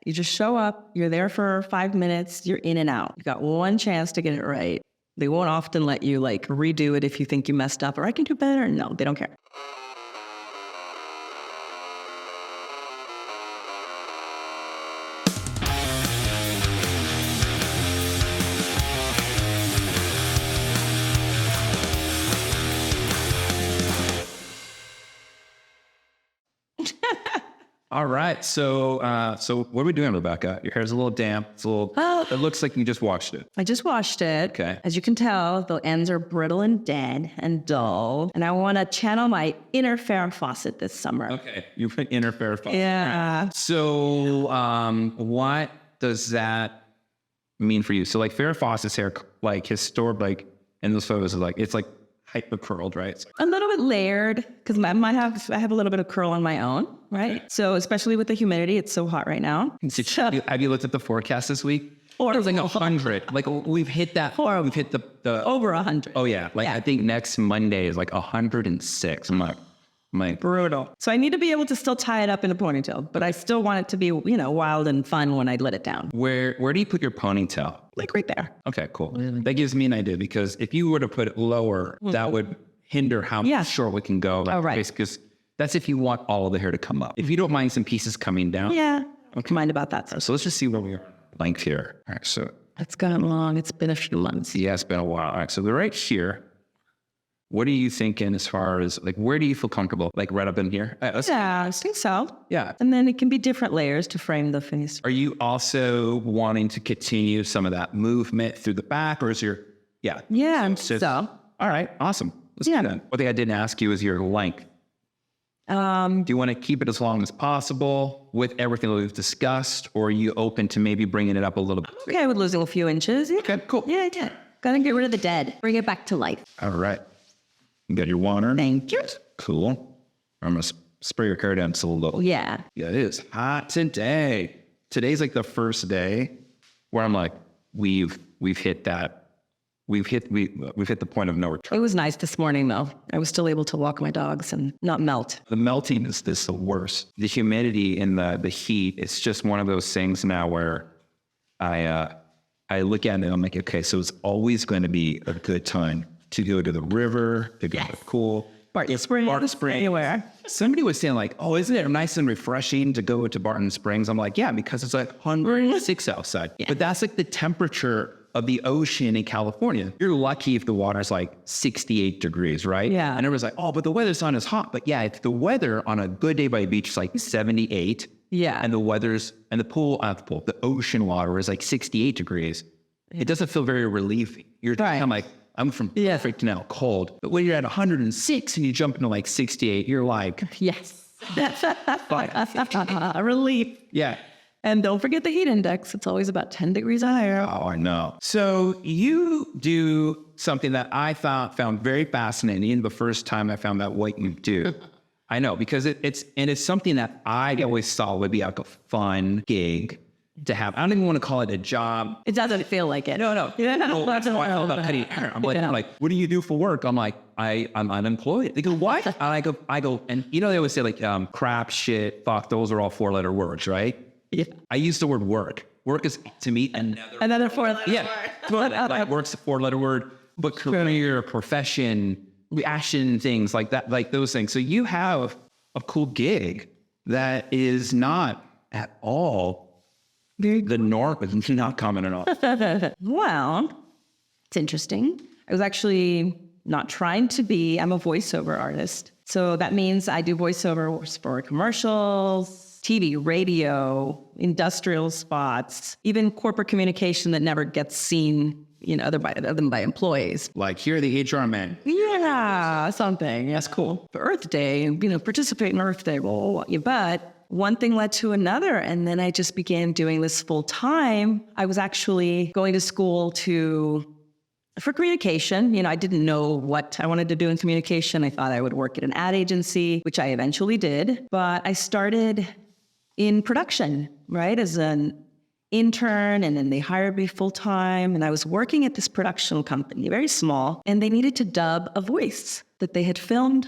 You just show up, you're there for 5 minutes, you're in and out. You got one chance to get it right. They won't often let you like redo it if you think you messed up or I can do better. No, they don't care. All right. So what are we doing, Rebecca? Your hair's a little damp. It's a little, it looks like you just washed it. I just washed it. Okay. As you can tell, the ends are brittle and dead and dull. And I want to channel my inner Farrah Fawcett this summer. Okay. You put inner Farrah Fawcett. Yeah. Right. So what does that mean for you? So like Farrah Fawcett's hair, like historic, like in those photos, is like, it's like hyper curled, right? It's like, a little bit layered because I have a little bit of curl on my own, right? Okay. So especially with the humidity, it's so hot right now. Have you looked at the forecast this week? Or it was like 100. Like we've hit that. We've hit the over 100. Oh yeah. Like I think next Monday is like 106. I'm like brutal. So I need to be able to still tie it up in a ponytail, but I still want it to be, wild and fun when I let it down. Where do you put your ponytail? Like right there. Okay, cool. Really? That gives me an idea because if you were to put it lower, that would hinder how short we can go. Like, right. Because that's if you want all of the hair to come up. If you don't mind some pieces coming down. Yeah. I don't mind about that. So let's just see where we are. Length here. All right. So it's gotten long. It's been a few months. Yeah, it's been a while. All right. So we're right here. What are you thinking as far as like, where do you feel comfortable? Like right up in here? Yeah, I think so. Yeah. And then it can be different layers to frame the face. Are you also wanting to continue some of that movement through the back or is your, Yeah, so. All right. Awesome. Let's do that. One thing I didn't ask you is your length. Do you want to keep it as long as possible with everything that we've discussed or are you open to maybe bringing it up a little bit? Okay, with losing a few inches. Yeah. Okay, cool. Yeah. Gotta get rid of the dead. Bring it back to life. All right. You got your water. Thank you. Cool. I'm going to spray your hair down just a little. Yeah. Yeah, it is hot today. Today's like the first day where I'm like, we've hit that. We've hit the point of no return. It was nice this morning though. I was still able to walk my dogs and not melt. The melting is the worst. The humidity and the heat, it's just one of those things now where I look at it and I'm like, okay, so it's always going to be a good time to go to the river, to go to the pool. Barton Springs. Anywhere. Somebody was saying like, oh, isn't it nice and refreshing to go to Barton Springs? I'm like, yeah, because it's like 106 outside. Yeah. But that's like the temperature of the ocean in California. You're lucky if the water's like 68 degrees, right? Yeah. And everyone's like, oh, but the weather's not as hot. But yeah, if the weather on a good day by the beach is like 78. Yeah. And the ocean water is like 68 degrees. It doesn't feel very relieving. You're kind of like, I'm from perfect now, cold. But when you're at 106 and you jump into like 68, you're like... Yes. Relief. Yeah. And don't forget the heat index. It's always about 10 degrees higher. Oh, I know. So you do something that I found very fascinating the first time I found out what you do. I know, because it's something that I always thought would be like a fun gig to have. I don't even want to call it a job. It doesn't feel like it. No. Yeah. I'm like, what do you do for work? I'm like, I'm unemployed. They go, what? And I go, and they always say like, crap, shit, fuck, those are all 4-letter words, right? Yeah. I use the word work. Work is to me another 4-letter word. Like work's a 4-letter word, but career, profession, reaction, things like that, like those things. So you have a cool gig that is not at all the norm, is not common at all. Well, it's interesting. I was actually not trying to be. I'm a voiceover artist. So that means I do voiceover for commercials, TV, radio, industrial spots, even corporate communication that never gets seen, other than by employees. Like, here are the HR men. Yeah, something. That's cool. For Earth Day, participate in Earth Day. Well, but one thing led to another, and then I just began doing this full time. I was actually going to school for communication. I didn't know what I wanted to do in communication. I thought I would work at an ad agency, which I eventually did. But I started in production, right, as an intern, and then they hired me full time. And I was working at this production company, very small, and they needed to dub a voice that they had filmed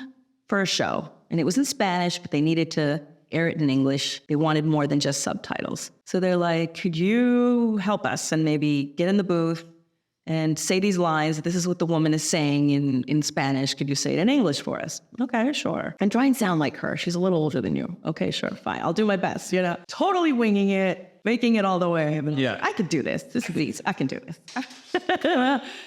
for a show. And it was in Spanish, but they needed to air it in English. They wanted more than just subtitles. So they're like, could you help us and maybe get in the booth and say these lines? This is what the woman is saying in Spanish. Could you say it in English for us? Okay, sure. And try and sound like her. She's a little older than you. Okay, sure, fine. I'll do my best, Totally winging it, making it all the way. But Yeah. I could do this. This is easy. I can do this.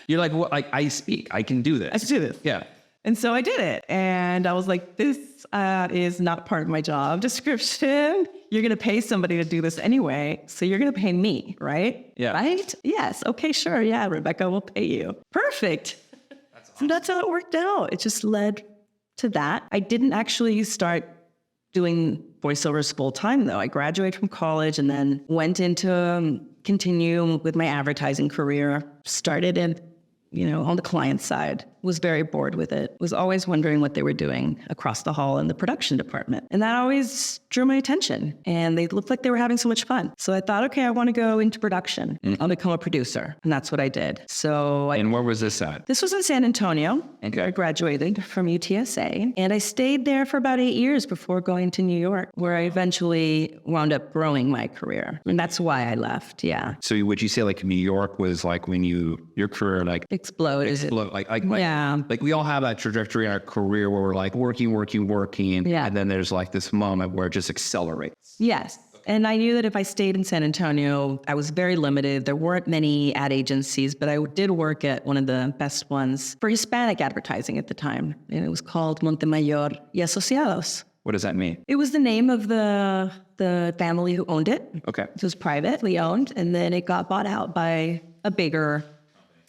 You're like, well, like I speak. I can do this. I can do this. Yeah. And so I did it. And I was like, this is not part of my job description. You're going to pay somebody to do this anyway. So you're going to pay me, right? Yeah. Right? Yes. Okay, sure. Yeah, Rebecca will pay you. Perfect. That's awesome. So that's how it worked out. It just led to that. I didn't actually start doing voiceovers full time, though. I graduated from college and then went into continue with my advertising career. Started in on the client side, was very bored with it, was always wondering what they were doing across the hall in the production department. And that always drew my attention. And they looked like they were having so much fun. So I thought, okay, I want to go into production. I'll become a producer. And that's what I did. And where was this at? This was in San Antonio. Okay. I graduated from UTSA. And I stayed there for about 8 years before going to New York, where I eventually wound up growing my career. And that's why I left, yeah. So would you say like New York was like when your career like exploded. Yeah. Like we all have that trajectory in our career where we're like working. Yeah. And then there's like this moment where it just accelerates. Yes. And I knew that if I stayed in San Antonio, I was very limited. There weren't many ad agencies, but I did work at one of the best ones for Hispanic advertising at the time. And it was called Montemayor y Asociados. What does that mean? It was the name of the family who owned it. Okay. It was privately owned. And then it got bought out by a bigger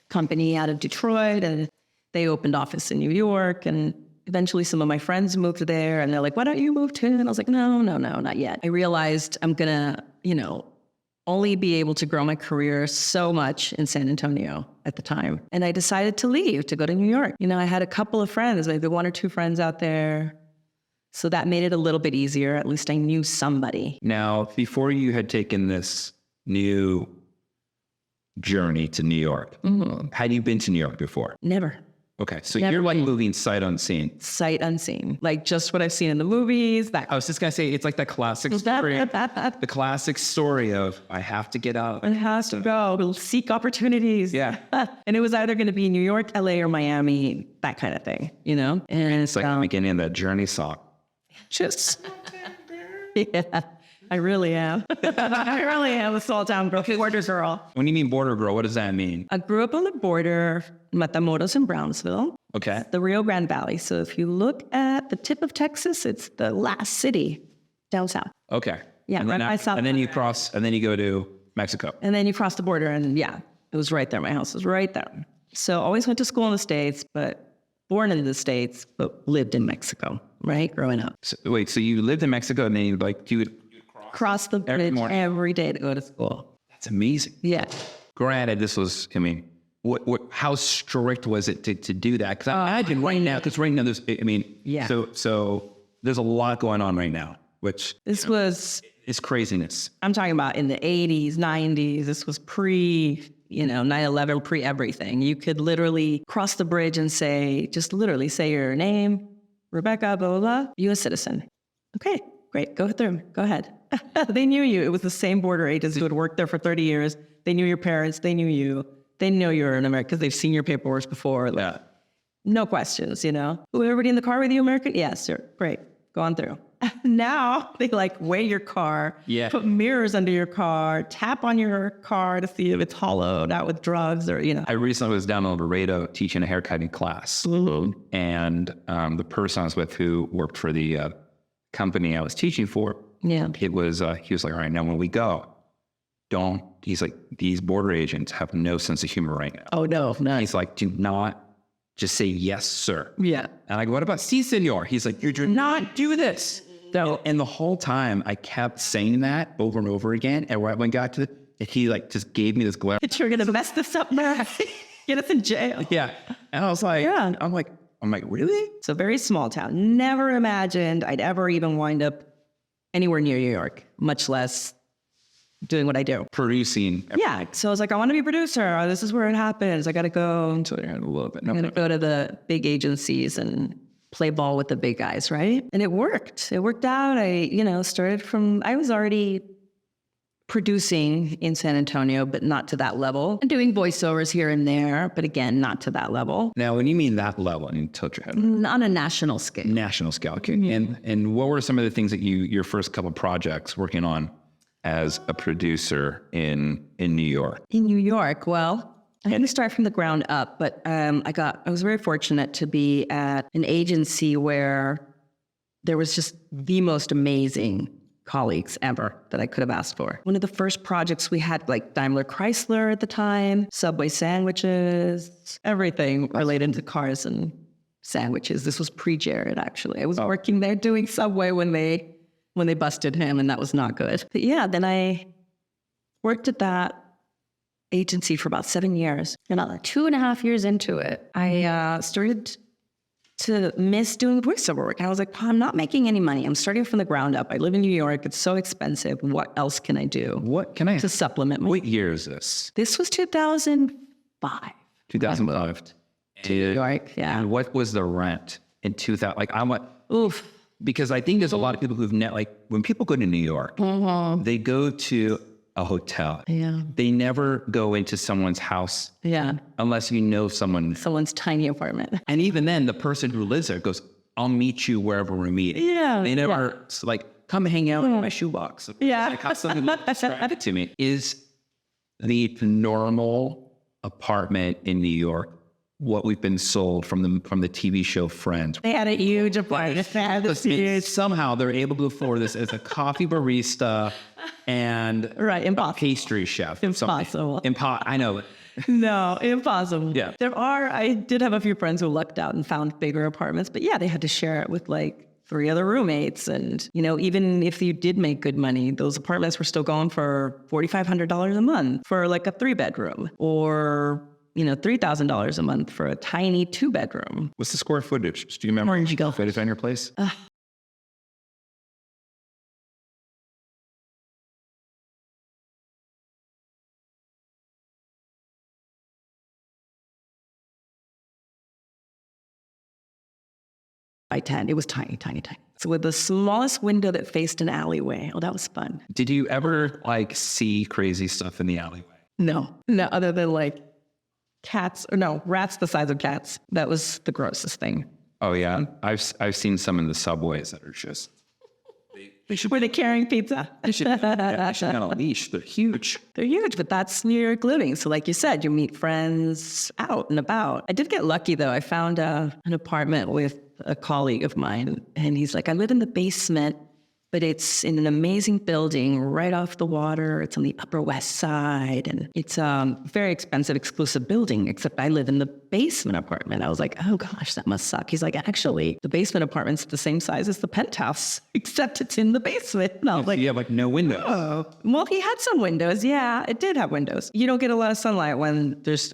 company out of Detroit, and they opened office in New York, and eventually some of my friends moved there, and they're like, why don't you move too? And I was like, no, not yet. I realized I'm gonna, only be able to grow my career so much in San Antonio at the time. And I decided to leave, to go to New York. I had a couple of friends, maybe 1 or 2 friends out there. So that made it a little bit easier. At least I knew somebody. Now, before you had taken this new journey to New York, had you been to New York before? Never. Okay, so Never you're like moving sight unseen. Sight unseen. Like just what I've seen in the movies. I was just going to say, it's like that classic story. The classic story of, I have to get out. It has to go. We'll seek opportunities. Yeah. And it was either going to be New York, LA, or Miami, that kind of thing, And it's like the beginning of that journey song. Just, yeah. I really am. I really am a small town girl, border girl. When you mean border girl, what does that mean? I grew up on the border, Matamoros and Brownsville. Okay. The Rio Grande Valley. So if you look at the tip of Texas, it's the last city down south. Okay. Yeah, and right by South. And then you cross, and then you go to Mexico. And then you cross the border, and yeah, it was right there. My house was right there. So always went to school in the States, but born in the States, but lived in Mexico, right? Growing up. So, wait, so you lived in Mexico, and then you would cross the bridge every day to go to school. That's amazing. Yeah. Granted, this was, how strict was it to do that? Because I imagine right now there's, yeah. So there's a lot going on right now, which was it's craziness. I'm talking about in the 80s, 90s. This was pre, 9/11, pre everything. You could literally cross the bridge and just literally say your name, Rebecca, blah, blah, blah, U.S. citizen. Okay, great. Go through. Go ahead. They knew you. It was the same border agents who had worked there for 30 years. They knew your parents. They knew you. They know you're an American because they've seen your paperwork before. Yeah. No questions, Everybody in the car with you American? Yes, sir. Great. Go on through. Now they weigh your car, put mirrors under your car, tap on your car to see if it's hollowed out with drugs or, I recently was down in Laredo teaching a haircutting class. Mm-hmm. And the person I was with who worked for the company I was teaching for, it was, he was like, all right, now when we go, he's like, these border agents have no sense of humor right now. Oh, no. He's like, do not just say, yes, sir. Yeah. And I go, what about si, senor? He's like, you do not do this. So, and the whole time I kept saying that over and over again. And when I got to he just gave me this glare. You're going to mess this up, man. Get us in jail. Yeah. And I was like, I'm like, really? It's a very small town. Never imagined I'd ever even wind up anywhere near New York, much less doing what I do. Producing. Yeah. So I was like, I want to be a producer. This is where it happens. I got to go. So I had a little bit. I'm going to go to the big agencies and play ball with the big guys, right? And it worked. It worked out. I was already producing in San Antonio, but not to that level. And doing voiceovers here and there, but again, not to that level. Now, when you mean that level, and you tilt your head. On a national scale. National scale, okay. And what were some of the things that your first couple projects working on as a producer in New York? In New York, well, I had to start from the ground up, but I was very fortunate to be at an agency where there was just the most amazing colleagues ever that I could have asked for. One of the first projects we had, like Daimler Chrysler at the time, Subway sandwiches, everything related to cars and sandwiches. This was pre-Jared, actually. I was working there doing Subway when they busted him, and that was not good. But yeah, then I worked at that agency for about 7 years. And 2.5 years into it, I started to miss doing voiceover work. And I was like, I'm not making any money. I'm starting from the ground up. I live in New York. It's so expensive. What else can I do? What can I to supplement my... What year is this? This was 2005. 2005. To New York, yeah. And what was the rent in 2000? Like, Oof. Because I think there's a lot of people who've when people go to New York, they go to a hotel. Yeah. They never go into someone's house. Yeah. Unless you know someone. Someone's tiny apartment. And even then, the person who lives there goes, I'll meet you wherever we're meeting. Yeah. They never come hang out in my shoebox. Yeah. Like how something described it to me. Is the normal apartment in New York what we've been sold from the TV show Friends? They had a huge apartment. Somehow they're able to afford this as a coffee barista and a pastry chef. Impossible. I know. No, impossible. Yeah. I did have a few friends who lucked out and found bigger apartments, but yeah, they had to share it with like 3 other roommates. And, even if you did make good money, those apartments were still going for $4,500 a month for like a 3-bedroom, or $3,000 a month for a tiny 2-bedroom. What's the square footage? Do you remember? Where did you go? Footage on your place? By 10, it was tiny, tiny, tiny. So with the smallest window that faced an alleyway. Oh, that was fun. Did you ever see crazy stuff in the alleyway? No, other than rats the size of cats. That was the grossest thing. Oh yeah, I've seen some in the subways that are just. Were they carrying pizza? They should on a leash. They're huge. They're huge, but that's New York living. So like you said, you meet friends out and about. I did get lucky though. I found an apartment with a colleague of mine, and he's like, I live in the basement, but it's in an amazing building right off the water. It's on the Upper West Side, and it's a very expensive, exclusive building, except I live in the basement apartment. I was like, oh gosh, that must suck. He's like, actually, the basement apartment's the same size as the penthouse, except it's in the basement. And I was like, you have no windows. Oh, well, he had some windows. Yeah, it did have windows. You don't get a lot of sunlight when there's,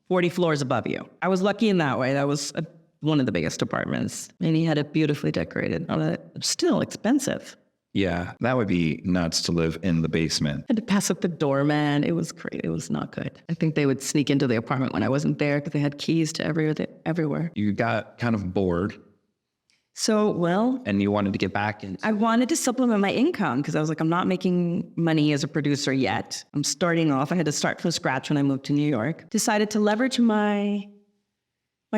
40 floors above you. I was lucky in that way. That was one of the biggest apartments, and he had it beautifully decorated, but still expensive. Yeah, that would be nuts to live in the basement. I had to pass up the doorman. It was great. It was not good. I think they would sneak into the apartment when I wasn't there because they had keys to everywhere. You got kind of bored. So, and you wanted to get back into. I wanted to supplement my income because I was like, I'm not making money as a producer yet. I'm starting off. I had to start from scratch when I moved to New York. Decided to leverage my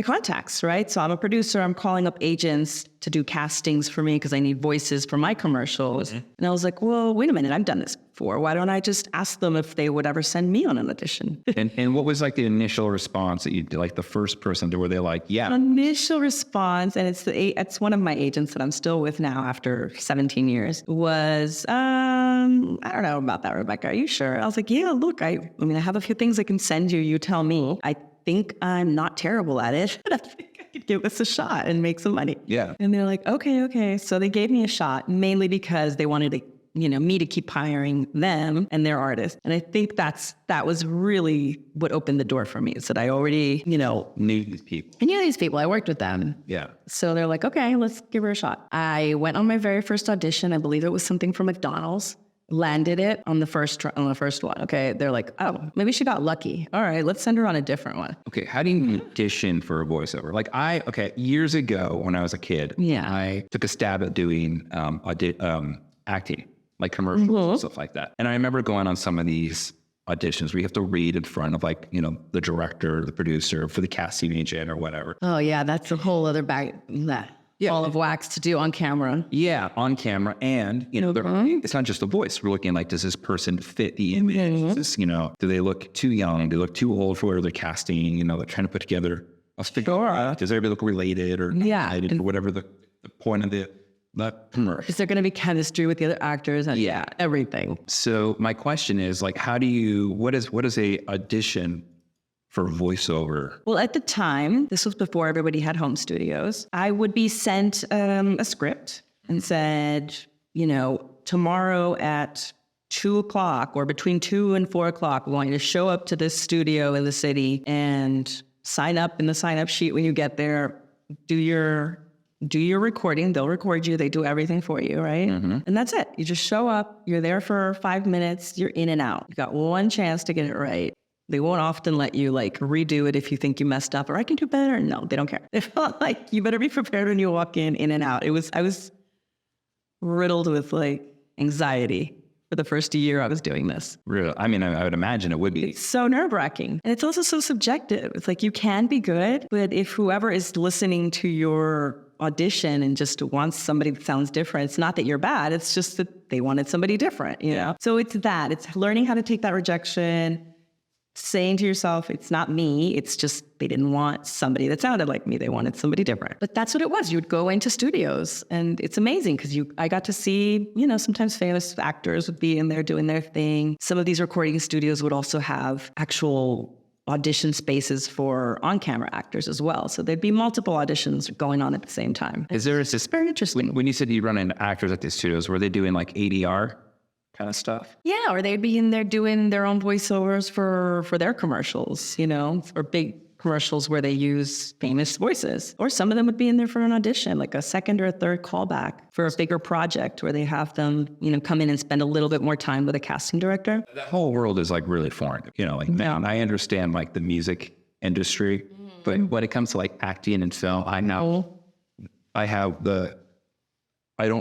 contacts, right? So I'm a producer. I'm calling up agents to do castings for me because I need voices for my commercials. Mm-hmm. And I was like, well, wait a minute. I've done this before. Why don't I just ask them if they would ever send me on an audition? and what was the initial response that you did, the first person to where they're like, yeah. Initial response, and it's one of my agents that I'm still with now after 17 years, was, I don't know about that, Rebecca. Are you sure? I was like, yeah, look, I have a few things I can send you. You tell me. I think I'm not terrible at it, but I think I could give this a shot and make some money. Yeah. And they're like, okay. So they gave me a shot, mainly because they wanted to, me to keep hiring them and their artists. And I think that was really what opened the door for me, is that I already, knew these people. I knew these people. I worked with them. Yeah. So they're like, okay, let's give her a shot. I went on my very first audition. I believe it was something for McDonald's. landed it on the first one. Okay, they're like, oh, maybe she got lucky. All right, let's send her on a different one. Okay, how do you audition for a voiceover? Like years ago when I was a kid, I took a stab at doing acting, like commercials and stuff like that. And I remember going on some of these auditions where you have to read in front of like, you know, the director, the producer, for the casting agent or whatever. Oh yeah, that's a whole other ball of wax to do on camera. Yeah, on camera. And, you know, it's not just the voice. We're looking like, does this person fit the image? Is this, you know, do they look too young? Do they look too old for whatever they're casting? You know, they're trying to put together a figure. Does everybody look related or related or whatever the point of the commercial? Is there going to be chemistry with the other actors? And everything. So my question is like, what is a audition for voiceover? Well, at the time, this was before everybody had home studios, I would be sent a script and said, you know, tomorrow at 2:00 or between 2 and 4 o'clock, we're going to show up to this studio in the city and sign up in the sign-up sheet when you get there. Do your recording. They'll record you. They do everything for you, right? And that's it. You just show up. You're there for 5 minutes. You're in and out. You got one chance to get it right. They won't often let you like redo it if you think you messed up or I can do better. No, they don't care. They felt like you better be prepared when you walk in and out. I was riddled with like anxiety for the first year I was doing this. Really? I mean, I would imagine it would be. It's so nerve-wracking. And it's also so subjective. It's like you can be good, but if whoever is listening to your audition and just wants somebody that sounds different, it's not that you're bad. It's just that they wanted somebody different, you know? So it's learning how to take that rejection, saying to yourself, it's not me. It's just they didn't want somebody that sounded like me. They wanted somebody different. But that's what it was. You would go into studios and it's amazing because I got to see, you know, sometimes famous actors would be in there doing their thing. Some of these recording studios would also have actual audition spaces for on-camera actors as well. So there'd be multiple auditions going on at the same time. It's very interesting. When you said you run into actors at these studios, were they doing like ADR kind of stuff? Yeah, or they'd be in there doing their own voiceovers for their commercials, you know, or big commercials where they use famous voices. Or some of them would be in there for an audition, like a second or a third callback for a bigger project where they have them, you know, come in and spend a little bit more time with a casting director. That whole world is like really foreign, you know, like I understand like the music industry, but when it comes to like acting and film, I don't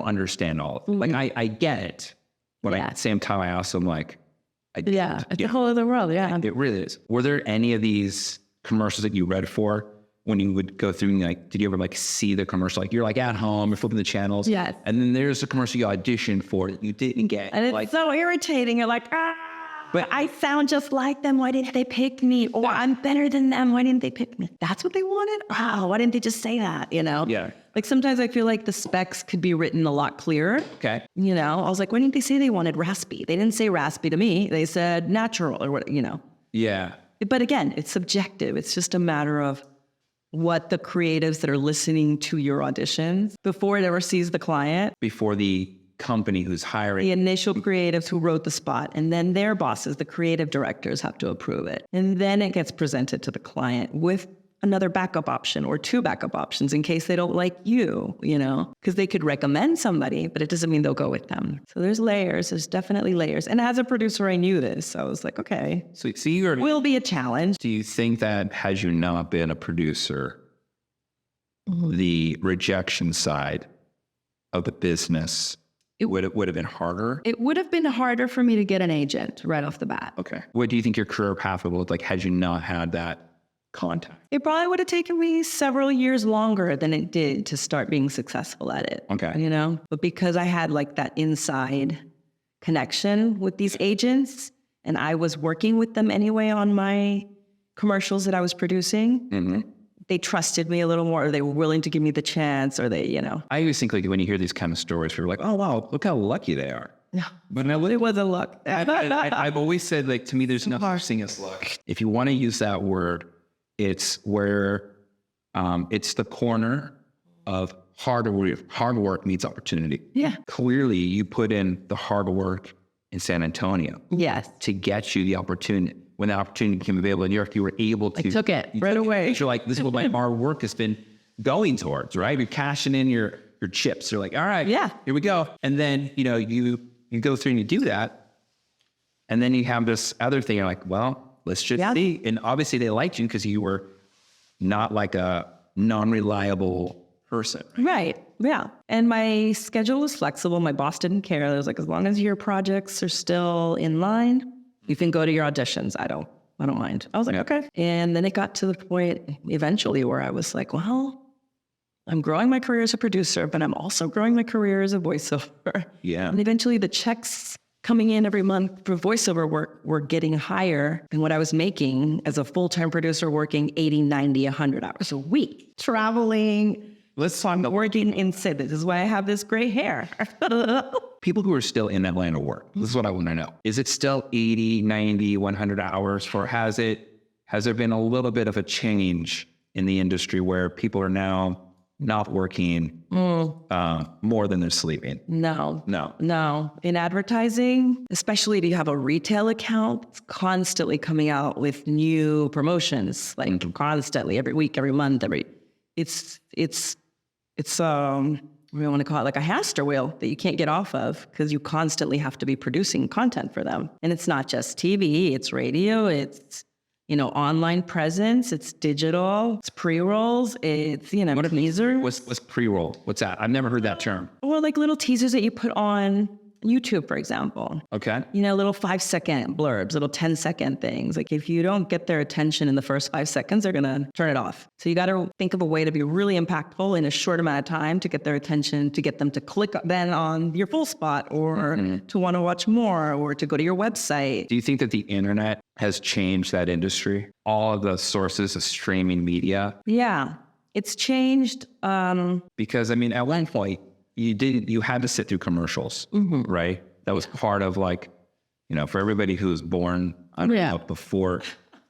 understand all of it. Like I get it. But at the same time, I also am like, it's a whole other world. Yeah, it really is. Were there any of these commercials that you read for when you would go through and like, did you ever like see the commercial? Like you're like at home, you're flipping the channels. Yes. And then there's a commercial you auditioned for that you didn't get. And it's like, so irritating. You're like, but I sound just like them. Why didn't they pick me? Or I'm better than them. Why didn't they pick me? That's what they wanted? Oh, why didn't they just say that? You know? Yeah. Like sometimes I feel like the specs could be written a lot clearer. Okay. You know, I was like, why didn't they say they wanted raspy? They didn't say raspy to me. They said natural or what, you know. Yeah. But again, it's subjective. It's just a matter of what the creatives that are listening to your auditions before it ever sees the client. Before the company who's hiring. The initial creatives who wrote the spot, and then their bosses, the creative directors, have to approve it. And then it gets presented to the client with another backup option or two backup options in case they don't like you, you know, because they could recommend somebody, but it doesn't mean they'll go with them. So there's layers. There's definitely layers. And as a producer, I knew this. So I was like, okay, so you will be a challenge. Do you think that had you not been a producer, the rejection side of the business would have been harder? It would have been harder for me to get an agent right off the bat. Okay. What do you think your career path would look like had you not had that contact? It probably would have taken me several years longer than it did to start being successful at it. Okay. You know, but because I had like that inside connection with these agents and I was working with them anyway on my commercials that I was producing, they trusted me a little more, or they were willing to give me the chance, or they, you know. I always think like when you hear these kind of stories, you're like, oh, wow, look how lucky they are. No, but it wasn't luck. I've always said, like, to me, there's no such thing as luck. If you want to use that word, it's where it's the corner of hard work meets opportunity. Yeah. Clearly, you put in the hard work in San Antonio. Yes. To get you the opportunity. When the opportunity became available in New York, you were able to. I took it right away. You're like, this is what my hard work has been going towards, right? You're cashing in your chips. You're like, all right, yeah, here we go. And then, you know, you you go through and you do that. And then you have this other thing. You're like, well, let's just see. And obviously they liked you because you were not like a non-reliable person. Right. Yeah. And my schedule was flexible. My boss didn't care. It was like, as long as your projects are still in line, you can go to your auditions. I don't mind. I was like, okay. And then it got to the point eventually where I was like, well, I'm growing my career as a producer, but I'm also growing my career as a voiceover. Yeah. And eventually the checks coming in every month for voiceover work were getting higher than what I was making as a full-time producer, working 80, 90, 100 hours a week, traveling. Let's talk about working in cities. This is why I have this gray hair. people who are still in that line of work. This is what I want to know. Is it still 80, 90, 100 hours, or has there been a little bit of a change in the industry where people are now not working more than they're sleeping? No. In advertising, especially if you have a retail account, it's constantly coming out with new promotions, like constantly, every week, every month, it's we want to call it like a hamster wheel that you can't get off of because you constantly have to be producing content for them. And it's not just TV, it's radio, it's online presence, it's digital, it's pre-rolls, it's, what a teaser. What's pre-roll? What's that? I've never heard that term. Well, like little teasers that you put on YouTube, for example. Okay. Little 5-second blurbs, little 10-second things. Like if you don't get their attention in the first 5 seconds, they're going to turn it off. So you got to think of a way to be really impactful in a short amount of time to get their attention, to get them to click then on your full spot or to want to watch more or to go to your website. Do you think that the internet has changed that industry? All of the sources of streaming media? Yeah, it's changed. Because at one point, you had to sit through commercials, right? That was part of for everybody who was born before.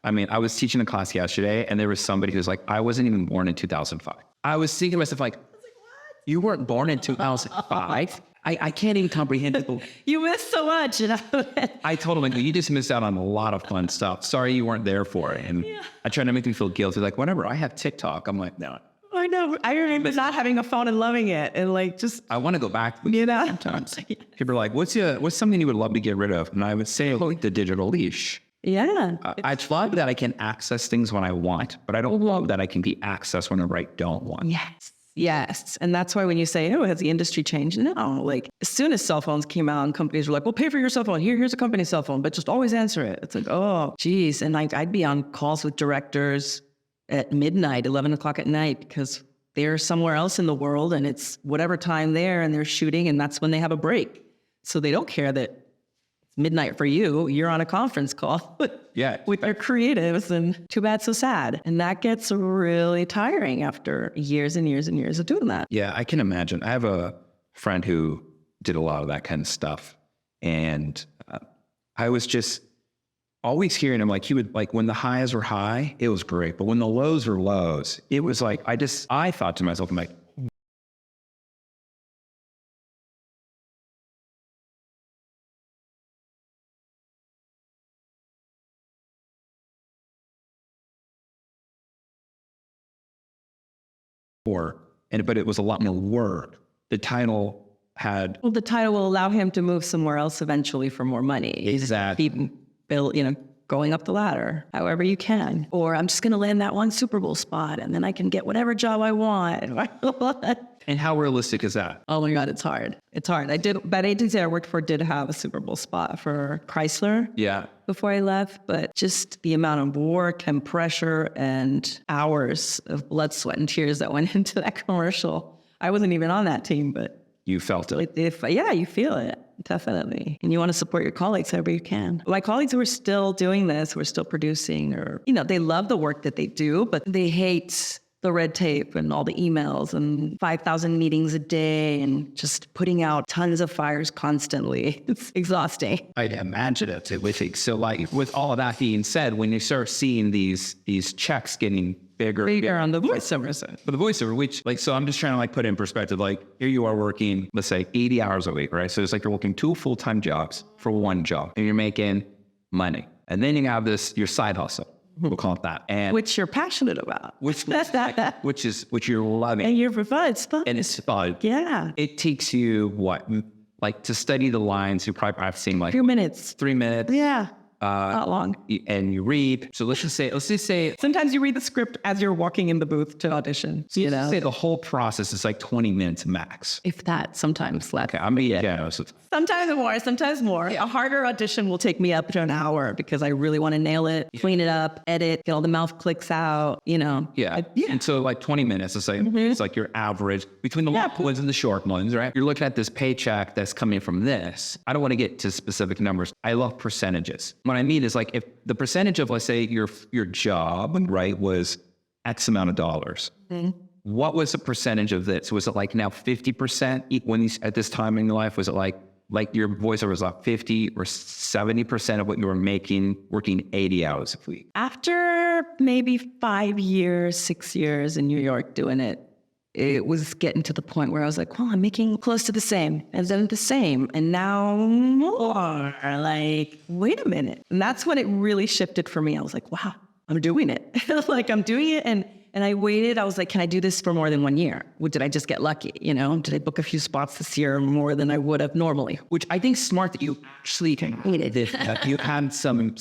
I was teaching a class yesterday and there was somebody who's like, I wasn't even born in 2005. I was thinking to myself like, what? You weren't born in 2005? I can't even comprehend it. You missed so much. I told him, you just missed out on a lot of fun stuff. Sorry you weren't there for it. And I tried to make him feel guilty. Like, whatever, I have TikTok. I'm like, no. I know. I remember not having a phone and loving it, and I want to go back. Sometimes people are like, "What's something you would love to get rid of?" And I would say, the digital leash. Yeah. I love that I can access things when I want, but I don't love that I can be accessed whenever I don't want. Yes. And that's why when you say, has the industry changed? No, as soon as cell phones came out and companies were like, well, pay for your cell phone. Here's a company cell phone, but just always answer it. It's like, oh, geez. And I'd be on calls with directors at midnight, 11 o'clock at night, because they're somewhere else in the world and it's whatever time there and they're shooting and that's when they have a break. So they don't care that it's midnight for you. You're on a conference call with their creatives and too bad, so sad. And that gets really tiring after years and years and years of doing that. Yeah, I can imagine. I have a friend who did a lot of that kind of stuff. And I was just always hearing him, he would, when the highs were high, it was great. But when the lows were lows, it was I thought to myself, I'm like, but it was a lot more work. The title will allow him to move somewhere else eventually for more money. Exactly. Going up the ladder, however you can. Or I'm just going to land that one Super Bowl spot and then I can get whatever job I want. And how realistic is that? Oh my God, it's hard. That agency I worked for did have a Super Bowl spot for Chrysler. Yeah. Before I left, but just the amount of work and pressure and hours of blood, sweat, and tears that went into that commercial. I wasn't even on that team, but you felt it. You feel it. Definitely. And you want to support your colleagues however you can. My colleagues who are still doing this, who are still producing, or, they love the work that they do, but they hate the red tape and all the emails and 5,000 meetings a day and just putting out tons of fires constantly. It's exhausting. I'd imagine it. So with all of that being said, when you start seeing these checks getting bigger on the voiceover side. For the voiceover, which so I'm just trying to put in perspective, here you are working, let's say 80 hours a week, right? So it's you're working 2 full-time jobs for one job and you're making money. And then you have your side hustle. We'll call it that. And which you're passionate about. Which you're loving. And you're fun. It's fun. And it's fun. Yeah. It takes you like to study the lines, you probably have seen like A few minutes. 3 minutes. Yeah. Not long. And you read. So let's just say, Sometimes you read the script as you're walking in the booth to audition. so you know, say the whole process is like 20 minutes max. If that, sometimes less. Okay, I mean, yeah. So, Sometimes more. A harder audition will take me up to an hour because I really want to nail it, clean it up, edit, get all the mouth clicks out, you know. yeah. And so like 20 minutes, it's like your average between the long ones and the short ones, right? You're looking at this paycheck that's coming from this. I don't want to get to specific numbers. I love percentages. What I mean is like if the percentage of, let's say your job, right, was X amount of dollars. What was the percentage of this? Was it like now 50% when you, at this time in your life? Was it like your voiceover was like 50 or 70% of what you were making working 80 hours a week? After maybe 5 years, 6 years in New York doing it, it was getting to the point where I was like, well, I'm making close to the same and then the same. And now more. Like, wait a minute. And that's when it really shifted for me. I was like, wow, I'm doing it. Like, I'm doing it. And I waited. I was like, can I do this for more than 1 year? Did I just get lucky? You know, did I book a few spots this year more than I would have normally? Which I think smart that you actually did. You had some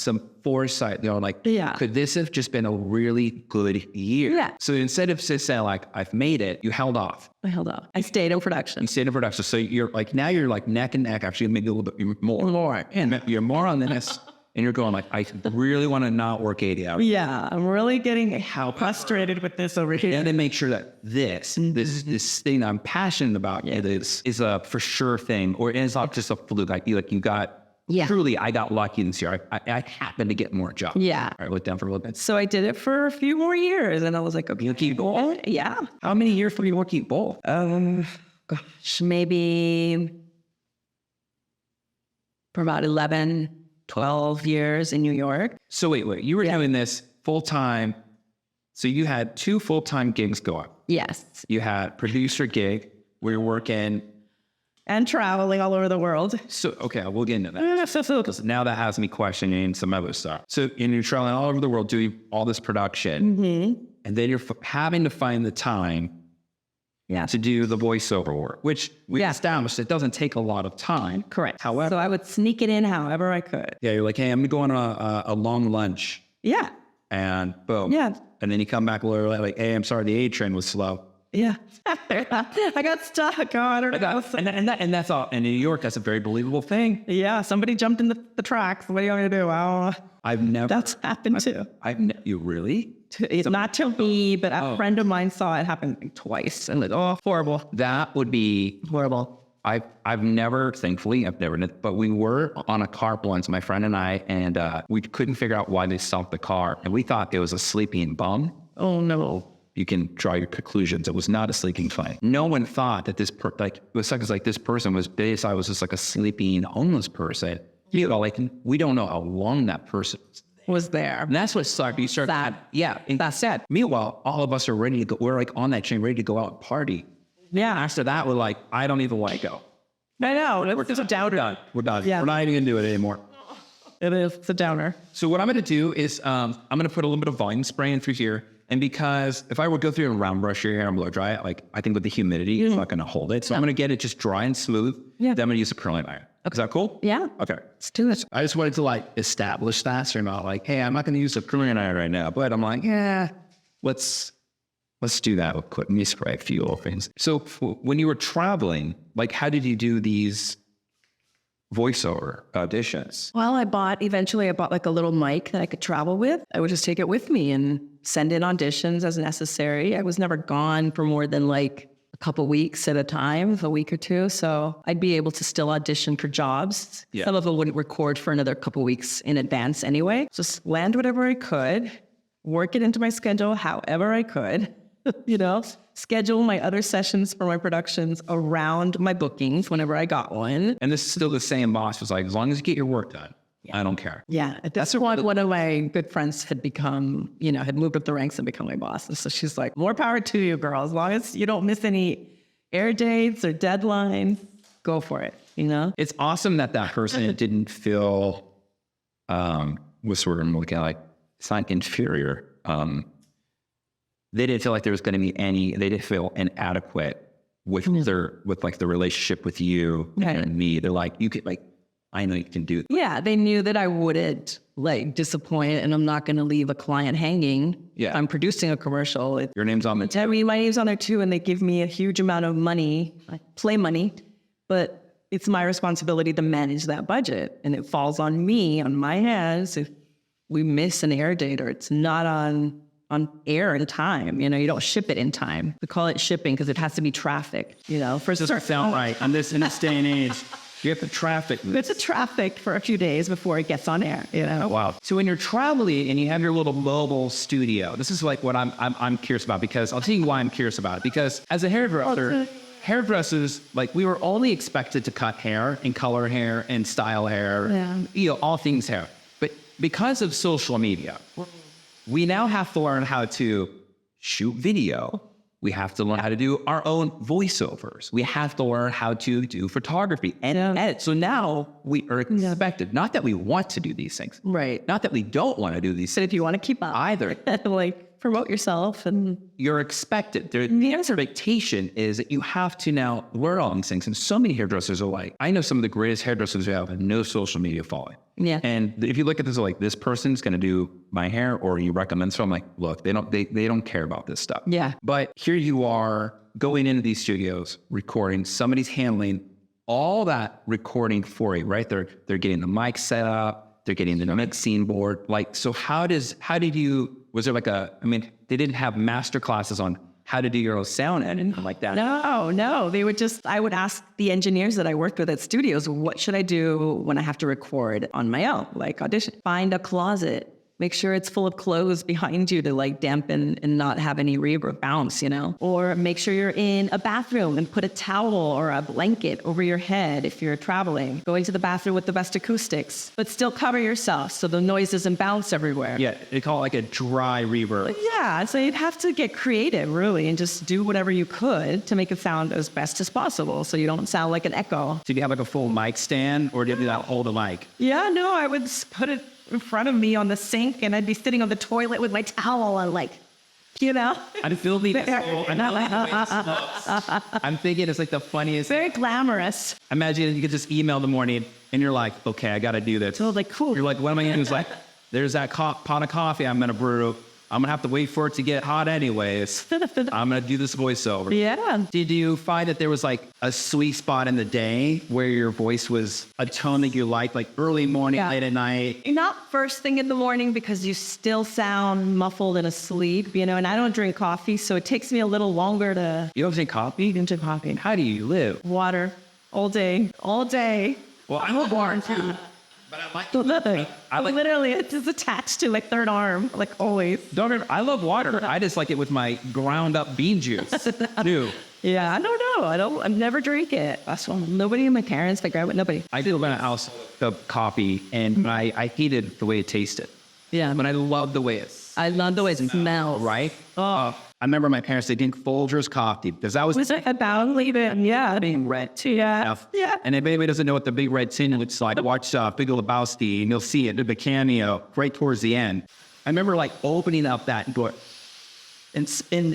foresight, you know, like, could this have just been a really good year? Yeah. So instead of just saying like, I've made it, you held off. I held off. I stayed in production. You stayed in production. So you're like, now you're like neck and neck, actually maybe a little bit more. And you're more on this. And you're going like, I really want to not work 80 hours. Yeah, I'm really getting frustrated with this over here. And then make sure that this thing I'm passionate about is a for sure thing, or it's not just a fluke. Like you got, truly, I got lucky this year. I happened to get more jobs. Yeah. I looked down for a little bit. So I did it for a few more years, and I was like, okay, You keep going? Yeah. How many years were you working both? Gosh, maybe for about 11, 12 years in New York. So wait, you were doing this full time. So you had 2 full-time gigs going. Yes. You had producer gig where you're working. And traveling all over the world. So, okay, we'll get into that. Because now that has me questioning some other stuff. So you're traveling all over the world doing all this production. And then you're having to find the time to do the voiceover work, which we established it doesn't take a lot of time. Correct. However, so I would sneak it in however I could. Yeah, you're like, hey, I'm going to go on a long lunch. Yeah. And boom. Yeah. And then you come back a little late, like, hey, I'm sorry, the A train was slow. Yeah. I got stuck. Oh, I don't know. And that's all. In New York, that's a very believable thing. Yeah. Somebody jumped in the tracks. What are you going to do? I've never. That's happened too. You really? Not to me, but a friend of mine saw it happen like twice. And like, oh, horrible. That would be horrible. I've never, thankfully, but we were on a car once, my friend and I, and we couldn't figure out why they stopped the car. And we thought it was a sleeping bum. Oh, no. You can draw your conclusions. It was not a sleeping plane. No one thought that this this person was, they thought it was just like a sleeping homeless person. You know, like, we don't know how long that person was there. And that's what sucked. You start, that's sad. Meanwhile, all of us are ready to go. We're like on that train, ready to go out and party. Yeah. After that, we're like, I don't even want to go. I know. It's a downer. We're done. Yeah. We're not even going to do it anymore. It is. It's a downer. So what I'm going to do is I'm going to put a little bit of volume spray in through here. And because if I would go through and round brush your hair and blow dry it, like I think with the humidity, it's not going to hold it. So I'm going to get it just dry and smooth. Yeah. Then I'm going to use a curling iron. Okay. Is that cool? Yeah. Okay. Let's do it. I just wanted to like establish that. So you're not like, hey, I'm not going to use a curling iron right now. But I'm like, yeah, let's do that. Let me spray a few little things. So when you were traveling, like how did you do these voiceover auditions? Well, eventually I bought like a little mic that I could travel with. I would just take it with me and send in auditions as necessary. I was never gone for more than like a couple weeks at a time, a week or two. So I'd be able to still audition for jobs. Yeah. Some of them wouldn't record for another couple weeks in advance anyway. Just land whatever I could, work it into my schedule however I could, you know, schedule my other sessions for my productions around my bookings whenever I got one. And this is still the same boss was like, as long as you get your work done, I don't care. Yeah. At this point, one of my good friends had become, had moved up the ranks and become my boss. And so she's like, more power to you, girl. As long as you don't miss any air dates or deadlines, go for it, It's awesome that person didn't feel, what's the word I'm looking at, like, it's not inferior. They didn't feel like there was going to be they didn't feel inadequate with like the relationship with you and me. They're like, you could like, I know you can do it. Yeah, they knew that I wouldn't like disappoint, and I'm not going to leave a client hanging. Yeah. I'm producing a commercial. Your name's on the I mean, my name's on there too, and they give me a huge amount of money, play money, but it's my responsibility to manage that budget, and it falls on me, on my hands, if we miss an air date or it's not on air in time. You know, you don't ship it in time. We call it shipping because it has to be trafficked, you know. It doesn't sound right in this day and age. You have to traffic. It's a traffic for a few days before it gets on air, you know. Oh, wow. So when you're traveling and you have your little mobile studio, this is like what I'm curious about, because I'll tell you why I'm curious about it. Because as a hairdresser, hairdressers, like we were only expected to cut hair and color hair and style hair, you know, all things hair. But because of social media, we now have to learn how to shoot video. We have to learn how to do our own voiceovers. We have to learn how to do photography and edit. So now we are expected, not that we want to do these things. Right. Not that we don't want to do these But things if you want to keep up, either. like promote yourself, and You're expected. The expectation is that you have to now learn all these things. And so many hairdressers are like, I know some of the greatest hairdressers who have no social media following. Yeah. And if you look at this, like this person's going to do my hair, or you recommend, so I'm like, look, they don't care about this stuff. Yeah. But here you are going into these studios, recording. Somebody's handling all that recording for you, right? They're getting the mic set up. They're getting the mixing board. Like, so was there like they didn't have master classes on how to do your own sound and anything like that? No. I would ask the engineers that I worked with at studios, what should I do when I have to record on my own? Like audition. Find a closet. Make sure it's full of clothes behind you to like dampen and not have any reverb bounce, you know? Or make sure you're in a bathroom and put a towel or a blanket over your head if you're traveling. Going to the bathroom with the best acoustics, but still cover yourself so the noise doesn't bounce everywhere. Yeah, they call it like a dry reverb. Yeah, so you'd have to get creative, really, and just do whatever you could to make it sound as best as possible so you don't sound like an echo. Did you have like a full mic stand, or did you hold a mic? Yeah, no, I would put it in front of me on the sink, and I'd be sitting on the toilet with my towel on, like, you know? I'm thinking it's like the funniest. Very glamorous. Imagine you could just email in the morning and you're like, okay, I got to do this. So like, cool. You're like, what am I going to do? It's like, there's that pot of coffee I'm going to brew. I'm going to have to wait for it to get hot anyways. I'm going to do this voiceover. Yeah. Did you find that there was like a sweet spot in the day where your voice was a tone that you liked, like early morning, late at night? Not first thing in the morning, because you still sound muffled and asleep, you know, and I don't drink coffee, so it takes me a little longer to... You don't drink coffee? You don't drink coffee. How do you live? Water. All day. Well, I love water too. But I like nothing. Literally, it's just attached to my third arm, like always. I love water. I just like it with my ground up bean juice. Too. Yeah, I don't know. I never drink it. That's why nobody in my parents, I grab it, nobody. I did live in a house of coffee, and I hated the way it tasted. Yeah. But I loved the way it smells. Right? I remember my parents, they drank Folgers coffee because that was about leaving. Yeah. being red too. Yeah. And if anybody doesn't know what the big red tin looks like, watch Big Lebowski and you'll see it, the cameo right towards the end. I remember like opening up that door and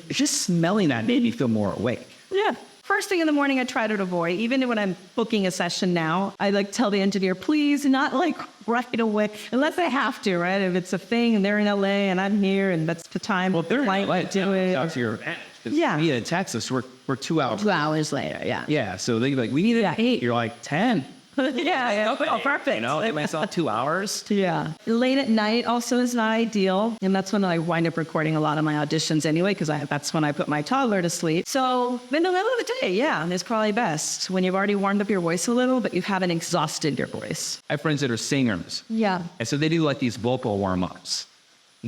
just smelling that made me feel more awake. Yeah. First thing in the morning, I try to avoid. Even when I'm booking a session now, I like tell the engineer, please not like right away, unless I have to, right? If it's a thing and they're in LA and I'm here and that's the time. Well, they're in LA. Do it. That's your advantage. Yeah. Me in Texas, we're 2 hours. 2 hours later, yeah. Yeah, so they'd be like, we need it at 8. You're like, 10. Yeah. Oh, perfect. You know, I myself 2 hours. Yeah. Late at night also is not ideal. And that's when I wind up recording a lot of my auditions anyway, because that's when I put my toddler to sleep. So in the middle of the day, yeah, it's probably best when you've already warmed up your voice a little, but you haven't exhausted your voice. I have friends that are singers. Yeah. And so they do like these vocal warm-ups.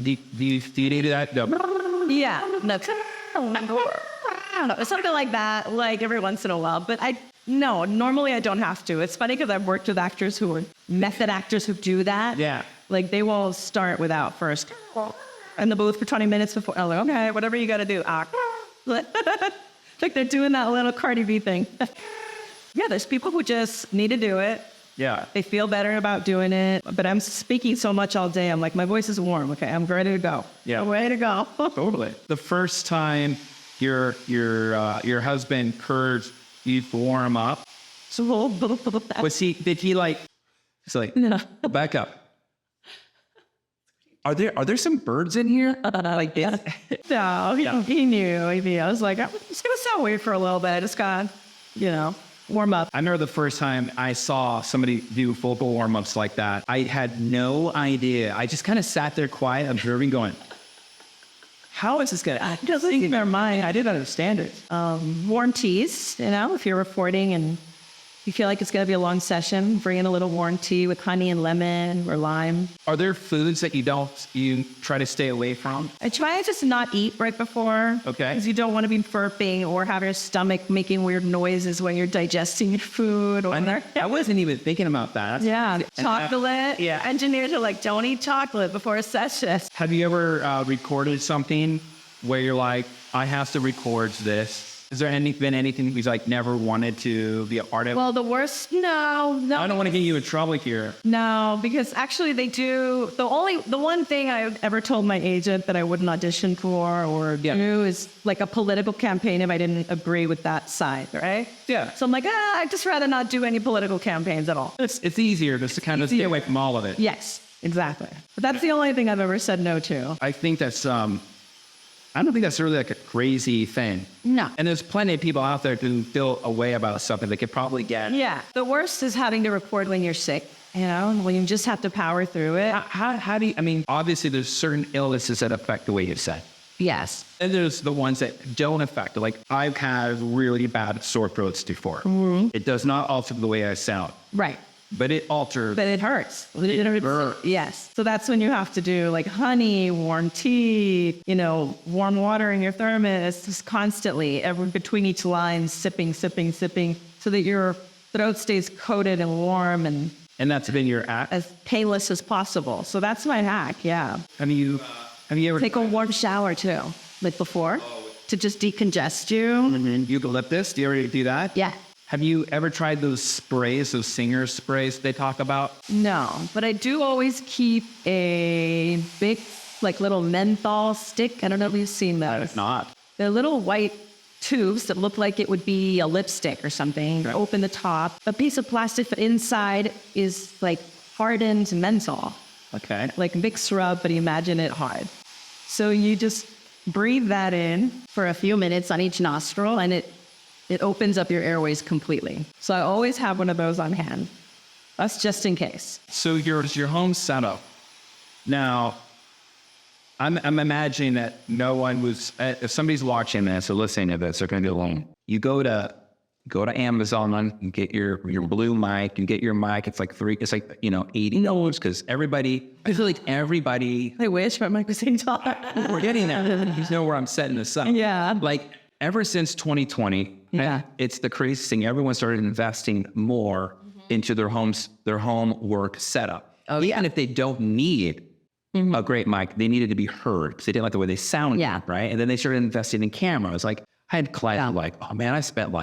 Do you do that? No. Yeah. No. Something like that, like every once in a while. But no, normally I don't have to. It's funny because I've worked with actors who are method actors who do that. Yeah. Like they will start without first in the booth for 20 minutes before. I'm like, okay, whatever you got to do. Like they're doing that little Cardi B thing. Yeah, there's people who just need to do it. Yeah. They feel better about doing it. But I'm speaking so much all day. I'm like, my voice is warm. Okay, I'm ready to go. Yeah. I'm ready to go. Totally. The first time your husband Kurt, you warm up. So Did he like, it's like, no. back up. Are there some birds in here? Like this? No, he knew. I was like, I'm just going to stay away for a little bit. I just got, warm up. I remember the first time I saw somebody do vocal warm-ups like that. I had no idea. I just kind of sat there quiet, observing, going, how is this going to... I don't think never mind. I didn't understand it. Warm teas, if you're reporting and you feel like it's going to be a long session, bring in a little warm tea with honey and lemon or lime. Are there foods that you try to stay away from? I try to just not eat right before. Okay. Because you don't want to be burping or have your stomach making weird noises when you're digesting your food. I wasn't even thinking about that. Yeah. Chocolate. Yeah. Engineers are like, don't eat chocolate before a session. Have you ever recorded something where you're like, I have to record this? Has there been anything you've like never wanted to be a part of? Well, the worst, no. I don't want to get you in trouble here. No, because actually they do. The one thing I've ever told my agent that I wouldn't audition for or do is like a political campaign if I didn't agree with that side, right? Yeah. So I'm like, I'd just rather not do any political campaigns at all. It's easier just to kind of stay away from all of it. Yes, exactly. But that's the only thing I've ever said no to. I think that's I don't think that's really like a crazy thing. No. And there's plenty of people out there who feel a way about something they could probably get. Yeah. The worst is having to record when you're sick, when you just have to power through it. How do you, obviously there's certain illnesses that affect the way you say. Yes. And there's the ones that don't affect it. Like I've had really bad sore throats before. Mm-hmm. It does not alter the way I sound. Right. But it alters. But it hurts. Yes. So that's when you have to do like honey, warm tea, warm water in your thermos, just constantly, between each line, sipping, so that your throat stays coated and warm and that's been your act? As painless as possible. So that's my hack, yeah. Have you ever... Take a warm shower too, like before, to just decongest you. Eucalyptus, do you already do that? Yeah. Have you ever tried those sprays, those singer sprays they talk about? No, but I do always keep a big, little menthol stick. I don't know if you've seen those. If not. They're little white tubes that look like it would be a lipstick or something. Okay. Open the top. A piece of plastic, but inside is hardened menthol. Okay. Like Vicks rub, but imagine it hard. So you just breathe that in for a few minutes on each nostril, and it opens up your airways completely. So I always have one of those on hand. That's just in case. So your home setup. Now, I'm imagining that no one was, if somebody's watching this or listening to this, they're going to be alone. You go to Amazon and get your blue mic, you get your mic. It's like $80 because I feel like everybody. I wish my mic was $80. We're getting there. You know where I'm setting this up. Yeah. Ever since 2020, it's the craziest thing. Everyone started investing more into their home work setup. Oh, yeah. Even if they don't need a great mic, they needed to be heard because they didn't like the way they sounded. Yeah. Right. And then they started investing in cameras. I had clients oh man, I spent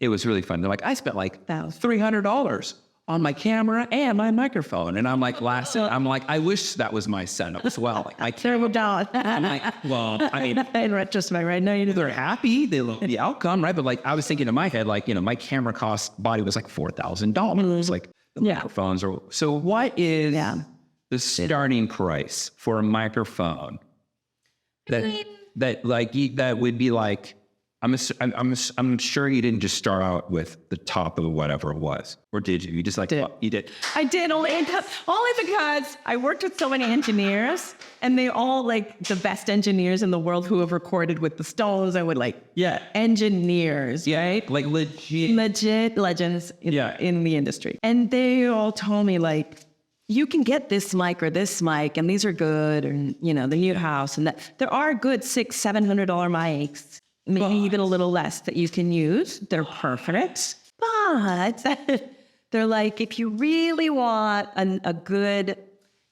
it was really fun. They're like, I spent $300 on my camera and my microphone. And I'm like, I wish that was my setup as well. Terrible dollar. I'm like, well, in retrospect, right now, they're happy. They love the outcome, right? But I was thinking in my head, my camera body was $4,000. The microphones are. So what is the starting price for a microphone that would be like? I'm sure you didn't just start out with the top of whatever it was, or did you? You just you did. I did only because I worked with so many engineers, and they all the best engineers in the world who have recorded with the Stones. I would engineers, right? Legit legends in the industry, and they all told me you can get this mic or this mic, and these are good, and the new house, and that there are good $600-700 mics. Maybe even a little less that you can use. They're perfect. But they're if you really want a good,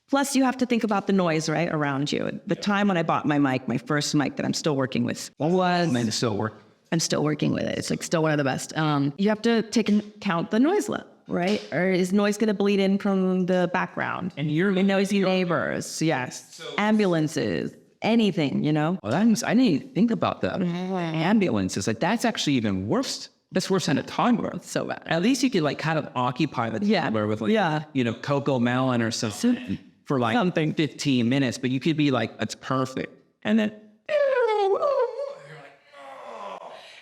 plus you have to think about the noise, right, around you. The time when I bought my first mic that I'm still working with It's still work. I'm still working with it. It's still one of the best. You have to take into account the noise level, right? Or is noise going to bleed in from the background? And you're noisy neighbors, yes. Ambulances. anything, you know? Well, I didn't even think about that. Ambulance is like, that's actually even worse. That's worse than a toddler. So bad. At least you could like kind of occupy the toddler with like, you know, cocoa melon or something for like 15 minutes, but you could be like, it's perfect. And then,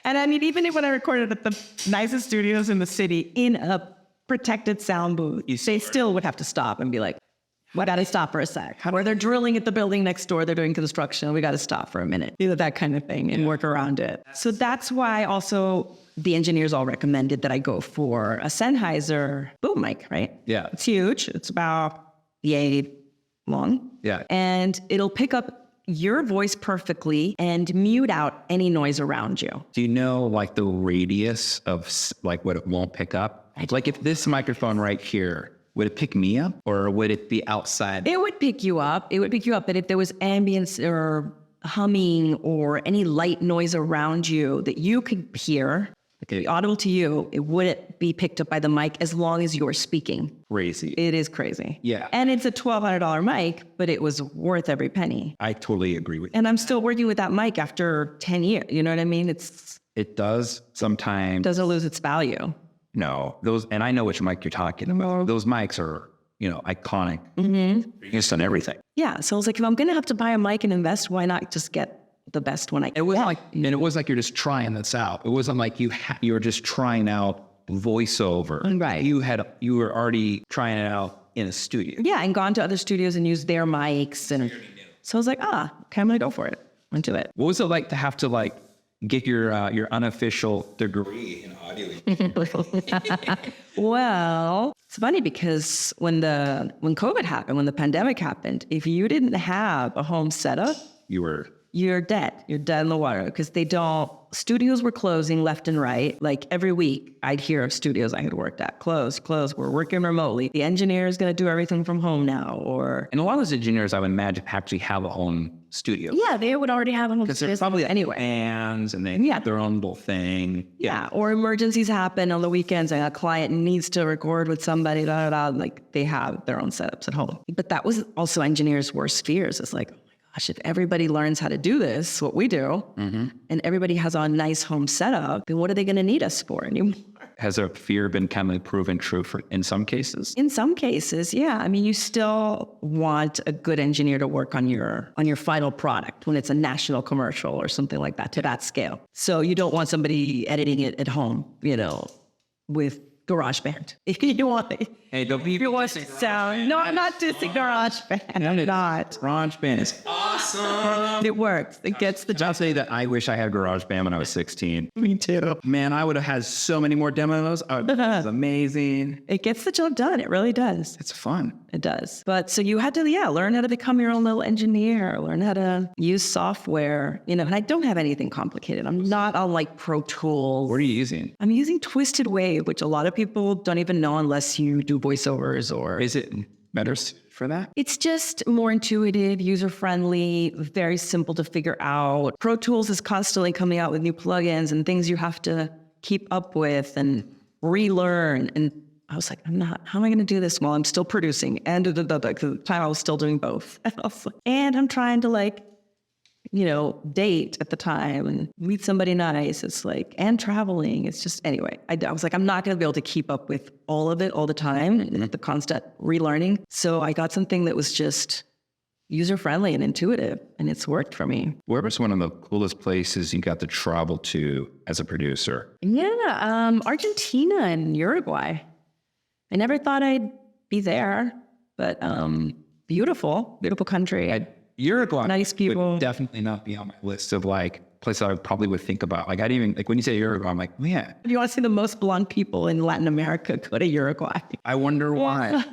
and I mean, even when I recorded at the nicest studios in the city in a protected sound booth, they still would have to stop and be like, we got to stop for a sec. Or they're drilling at the building next door, they're doing construction, we got to stop for a minute. You know, that kind of thing and work around it. So that's why also the engineers all recommended that I go for a Sennheiser boom mic, right? Yeah. It's huge. It's about yay long. Yeah. And it'll pick up your voice perfectly and mute out any noise around you. Do you know like the radius of like what it won't pick up? Like if this microphone right here, would it pick me up or would it be outside? It would pick you up. It would pick you up. But if there was ambience or humming or any light noise around you that you could hear, Okay. audible to you, it wouldn't be picked up by the mic as long as you're speaking. Crazy. It is crazy. Yeah. And it's a $1,200 mic, but it was worth every penny. I totally agree with you. And I'm still working with that mic after 10 years. You know what I mean? It does sometimes. Doesn't lose its value. No, those, and I know which mic you're talking about. Those mics are, you know, iconic. Mm-hmm. Used on everything. Yeah. So I was like, if I'm going to have to buy a mic and invest, why not just get the best one I can It was get? like, and it was like you're just trying this out. It wasn't like you were just trying out voiceover. Right. You were already trying it out in a studio. Yeah, and gone to other studios and used their mics. And so I was like, okay, I'm going to go for it. Went to it. What was it like to have to like get your unofficial degree in audio? Well, it's funny because when COVID happened, when the pandemic happened, if you didn't have a home setup, you're dead. You're dead in the water because studios were closing left and right. Like every week I'd hear of studios I had worked at. Close. We're working remotely. The engineer is going to do everything from home now. And a lot of those engineers, I would imagine, actually have a home studio. Yeah, they would already have a home studio. Because they're probably anyway. Fans and they have their own little thing. Yeah. Or emergencies happen on the weekends and a client needs to record with somebody, like they have their own setups at home. But that was also engineers' worst fears. It's like, gosh, if everybody learns how to do this, what we do, and everybody has a nice home setup, then what are they going to need us for anymore? Has a fear been kind of proven true in some cases? In some cases, yeah. I mean, you still want a good engineer to work on your final product when it's a national commercial or something like that to that scale. So you don't want somebody editing it at home, you know, with GarageBand. If you want it. Hey, don't be. If you want to sound. No, I'm not dissing GarageBand. I'm not. GarageBand is awesome. It works. It gets the job. I'll say that I wish I had GarageBand when I was 16. Me too. Man, I would have had so many more demos. It was amazing. It gets the job done. It really does. It's fun. It does. But so you had to, learn how to become your own little engineer, learn how to use software, and I don't have anything complicated. I'm not on like Pro Tools. What are you using? I'm using Twisted Wave, which a lot of people don't even know unless you do voiceovers or... Is it better for that? It's just more intuitive, user-friendly, very simple to figure out. Pro Tools is constantly coming out with new plugins and things you have to keep up with and relearn. And I was like, how am I going to do this while I'm still producing? And because at the time I was still doing both. And I'm trying to date at the time and meet somebody nice. It's like, and traveling. It's just, anyway, I was like, I'm not going to be able to keep up with all of it all the time, the constant relearning. So I got something that was just user-friendly and intuitive, and it's worked for me. Where was one of the coolest places you got to travel to as a producer? Yeah, Argentina and Uruguay. I never thought I'd be there, but beautiful country. Uruguay, nice people, would definitely not be on my list of places I probably would think about. I didn't even when you say Uruguay, I'm like, yeah. If you want to see the most blonde people in Latin America, go to Uruguay. I wonder why.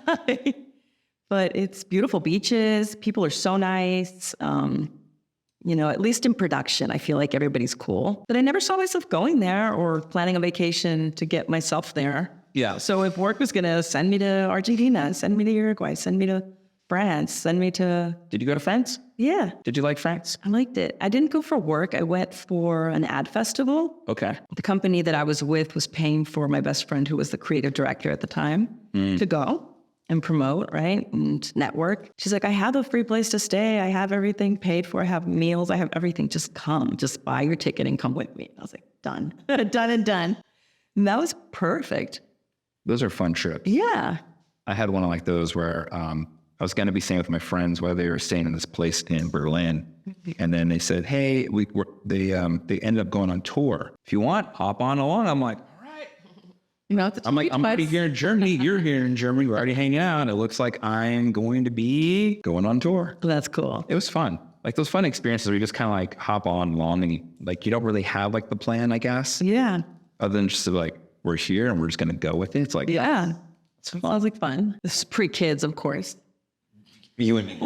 But it's beautiful beaches. People are so nice. At least in production, I feel like everybody's cool. But I never saw myself going there or planning a vacation to get myself there. Yeah. So if work was going to send me to Argentina, send me to Uruguay, send me to France, send me to... Did you go to France? Yeah. Did you like France? I liked it. I didn't go for work. I went for an ad festival. Okay. The company that I was with was paying for my best friend, who was the creative director at the time, to go. and promote, right? And network. She's like, I have a free place to stay. I have everything paid for. I have meals. I have everything. Just come. Just buy your ticket and come with me. I was like, done. Done and done. And that was perfect. Those are fun trips. Yeah. I had one like those where I was going to be staying with my friends while they were staying in this place in Berlin. And then they said, hey, they ended up going on tour. If you want, hop on along. I'm like, all right. I'm already here in Germany. You're here in Germany. We're already hanging out. It looks like I'm going to be going on tour. That's cool. It was fun. Like those fun experiences where you just kind of like hop on along and you don't really have like the plan, I guess. Yeah. Other than just like, we're here and we're just going to go with it. It's like, yeah. Sounds like fun. This is pre-kids, of course. You and me.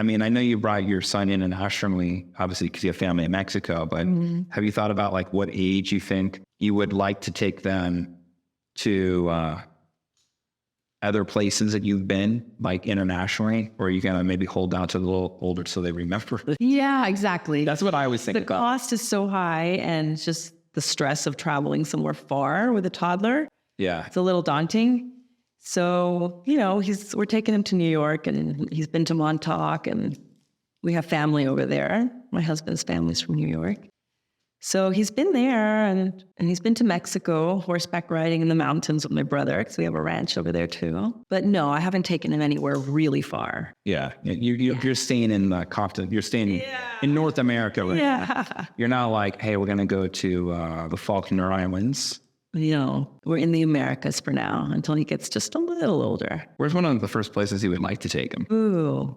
I mean, I know you brought your son in internationally, obviously, because you have family in Mexico, but have you thought about like what age you think you would like to take them to other places that you've been, like internationally, or are you going to maybe hold down to a little older so they remember? Yeah, exactly. That's what I always think The cost is so high, and just the stress of traveling somewhere far with a toddler. Yeah. It's a little daunting. So, you know, we're taking him to New York, and he's been to Montauk, and we have family over there. My husband's family's from New York. So he's been there, and he's been to Mexico, horseback riding in the mountains with my brother, because we have a ranch over there too. But no, I haven't taken him anywhere really far. Yeah. You're staying in Compton. You're staying in North America. Right? Yeah. You're not like, hey, we're going to go to the Falkland Islands. You know, we're in the Americas for now until he gets just a little older. Where's one of the first places you would like to take him? Ooh.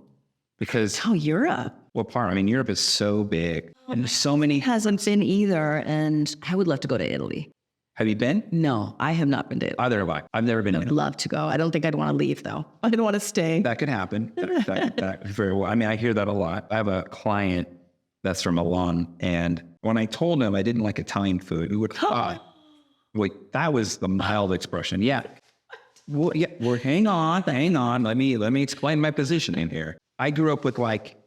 Because Europe. What part? I mean, Europe is so big and there's so many. Hasn't been either, and I would love to go to Italy. Have you been? No, I have not been to Italy. Either have I. I've never been. I'd love to go. I don't think I'd want to leave though. I'd want to stay. That could happen. That very well. I mean, I hear that a lot. I have a client that's from Milan, and when I told him I didn't like Italian food, he would wait. That was the mild expression. Yeah. Well, yeah. Well, hang on. Let me explain my positioning here. I grew up with like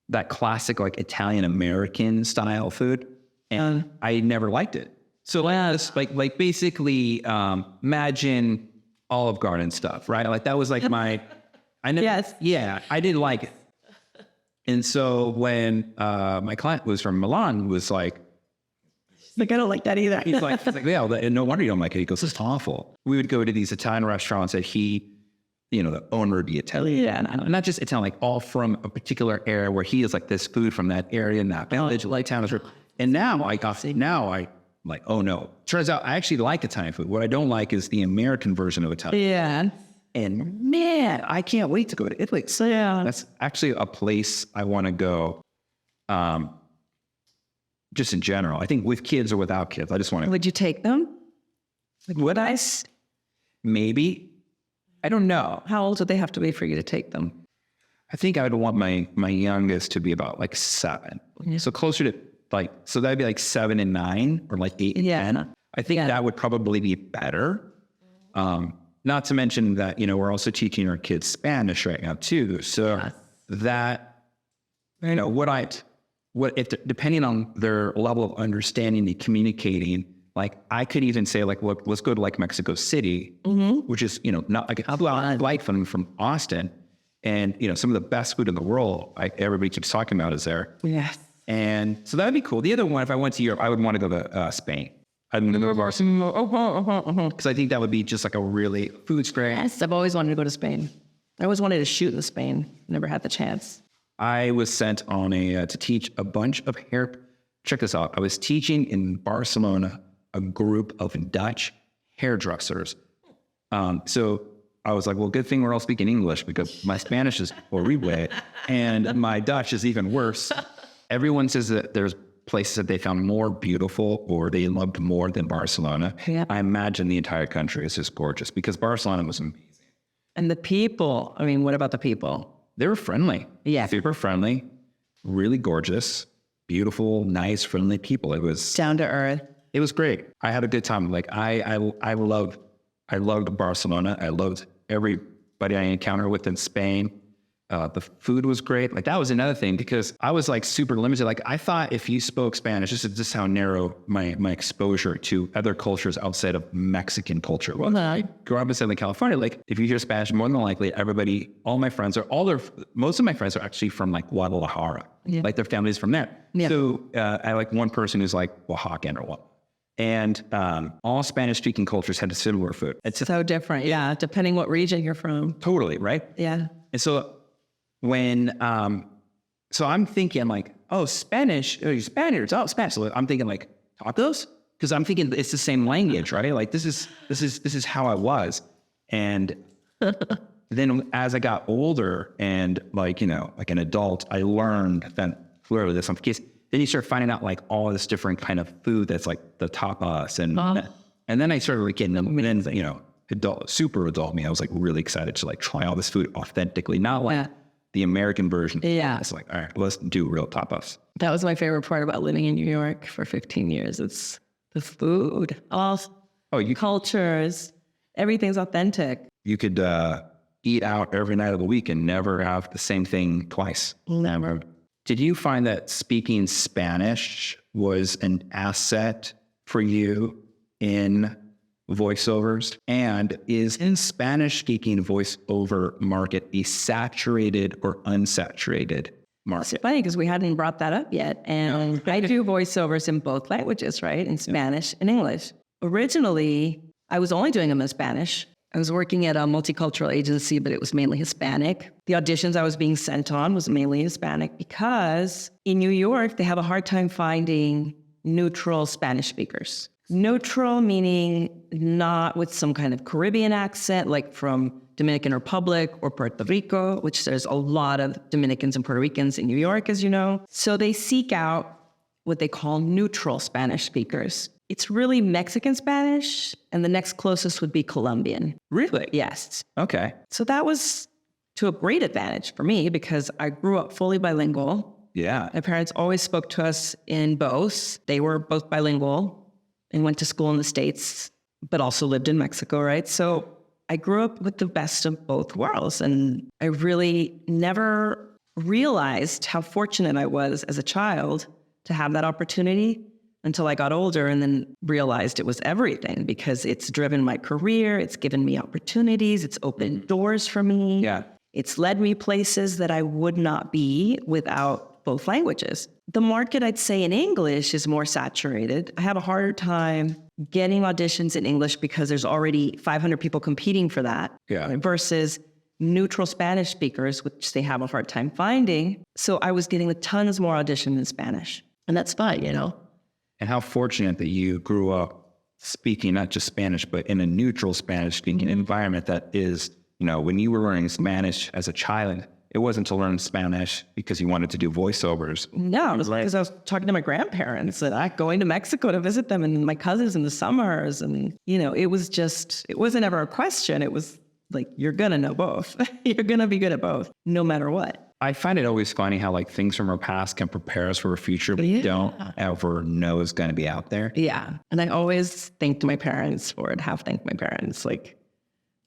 that classic like Italian American style food, and I never liked it. So like basically imagine Olive Garden stuff, right? Like that was like I didn't like it. And so when my client was from Milan, was like I don't like that either. he's like, yeah, no wonder you don't like it. He goes, it's awful. We would go to these Italian restaurants that the owner would be Italian. Yeah, not just Italian, like all from a particular area where he is like this food from that area and that village, like town. And now I like, oh no. Turns out I actually like Italian food. What I don't like is the American version of Italian. Yeah. And man, I can't wait to go to Italy. So yeah, that's actually a place I want to go. Just in general, I think with kids or without kids, I just want to. Would you take them? Like, would I? Maybe. I don't know. How old would they have to be for you to take them? I think I would want my youngest to be about like 7. Yeah. So closer to so that'd be like 7 and 9 or like 8 and 10. I think that would probably be better. Not to mention that, we're also teaching our kids Spanish right now too. So that, depending on their level of understanding and communicating, like I could even say like, look, let's go to like Mexico City, which is, not like a flight from Austin. And, some of the best food in the world, everybody keeps talking about is there. Yes. And so that'd be cool. The other one, if I went to Europe, I would want to go to Spain. I'd want to go to Barcelona. Because I think that would be just like a really food's great. Yes, I've always wanted to go to Spain. I always wanted to shoot in Spain. Never had the chance. I was sent on to teach a bunch of hair. Check this out. I was teaching in Barcelona a group of Dutch hairdressers. So I was like, well, good thing we're all speaking English because my Spanish is horrible and my Dutch is even worse. Everyone says that there's places that they found more beautiful or they loved more than Barcelona. Yeah. I imagine the entire country is just gorgeous because Barcelona was amazing. And the people, what about the people? They were friendly. Yeah. Super friendly, really gorgeous, beautiful, nice, friendly people. It was down to earth. It was great. I had a good time. Like I loved Barcelona. I loved everybody I encountered with in Spain. The food was great. Like that was another thing because I was like super limited. Like I thought if you spoke Spanish, this is just how narrow my exposure to other cultures outside of Mexican culture was. I grew up in Southern California. Like if you hear Spanish, more than likely most of my friends are actually from like Guadalajara. Yeah. Like their family's from there. Yeah. So I like one person who's like Oaxacan or what. And all Spanish-speaking cultures had a similar food. It's so different, yeah, depending what region you're from. Totally, right? Yeah. And so when, so I'm thinking like, oh, Spanish, oh, you're Spaniards, oh, Spanish. So I'm thinking like tacos, because I'm thinking it's the same language, right? Like this is how I was. And then as I got older and like, like an adult, I learned that clearly that's not the case. Then you start finding out like all this different kind of food that's like the tapas and then I started like getting them. And then, super adult me, I was like really excited to like try all this food authentically, not like the American version. Yeah. It's like, all right, let's do real tapas. That was my favorite part about living in New York for 15 years. It's the food, cultures, everything's authentic. You could eat out every night of the week and never have the same thing twice. Never. Did you find that speaking Spanish was an asset for you in voiceovers? And is in Spanish-speaking voiceover market a saturated or unsaturated market? It's funny because we hadn't brought that up yet. And I do voiceovers in both languages, right? In Spanish and English. Originally, I was only doing them in Spanish. I was working at a multicultural agency, but it was mainly Hispanic. The auditions I was being sent on was mainly Hispanic because in New York, they have a hard time finding neutral Spanish speakers. Neutral meaning not with some kind of Caribbean accent, like from Dominican Republic or Puerto Rico, which there's a lot of Dominicans and Puerto Ricans in New York, as you know. So they seek out what they call neutral Spanish speakers. It's really Mexican Spanish, and the next closest would be Colombian. Really? Yes. Okay. So that was to a great advantage for me because I grew up fully bilingual. Yeah. My parents always spoke to us in both. They were both bilingual and went to school in the States, but also lived in Mexico, right? So I grew up with the best of both worlds, and I really never realized how fortunate I was as a child to have that opportunity until I got older and then realized it was everything because it's driven my career. It's given me opportunities. It's opened doors for me. Yeah. It's led me places that I would not be without both languages. The market, I'd say, in English is more saturated. I have a harder time getting auditions in English because there's already 500 people competing for that versus neutral Spanish speakers, which they have a hard time finding. So I was getting tons more auditions in Spanish. And that's fine, And how fortunate that you grew up speaking not just Spanish, but in a neutral Spanish-speaking environment that is, when you were learning Spanish as a child, it wasn't to learn Spanish because you wanted to do voiceovers. No, it was because I was talking to my grandparents and going to Mexico to visit them and my cousins in the summers. And, it wasn't ever a question. It was like, you're going to know both. You're going to be good at both, no matter what. I find it always funny how like things from our past can prepare us for a future, but you don't ever know is going to be out there. Yeah. And I always thanked my parents for it, have thanked my parents,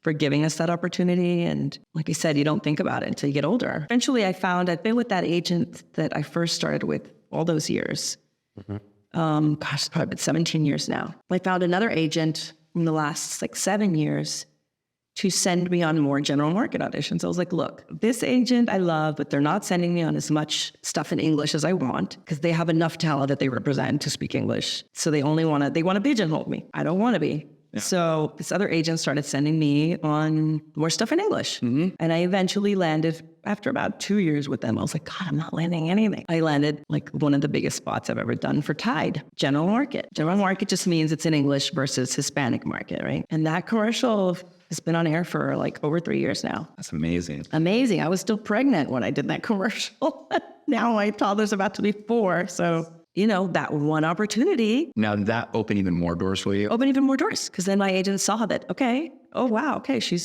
for giving us that opportunity. And like I said, you don't think about it until you get older. Eventually I found I'd been with that agent that I first started with all those years. It's probably been 17 years now. I found another agent in the last 7 years to send me on more general market auditions. I was like, look, this agent I love, but they're not sending me on as much stuff in English as I want because they have enough talent that they represent to speak English. So they want to pigeonhole me. I don't want to be. Yeah. So this other agent started sending me on more stuff in English. And I eventually landed, after about 2 years with them, I was like, God, I'm not landing anything. I landed one of the biggest spots I've ever done for Tide, general market. General market just means it's in English versus Hispanic market, right? And that commercial has been on air for over 3 years now. That's amazing. Amazing. I was still pregnant when I did that commercial. Now my toddler's about to be 4. So, that one opportunity. Now that opened even more doors for you? Opened even more doors. Because then my agent saw that, okay, oh, wow, okay, she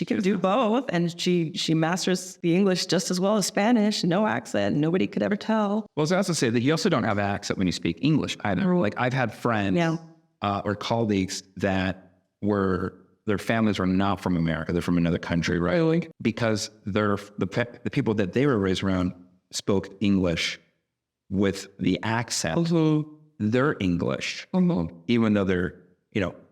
can do both. And she masters the English just as well as Spanish, no accent. Nobody could ever tell. Well, I was also say that you also don't have an accent when you speak English either. Like I've had friends or colleagues that were their families were not from America. They're from another country, right? Really? Because the people that they were raised around spoke English with the accent. They're English, even though they're,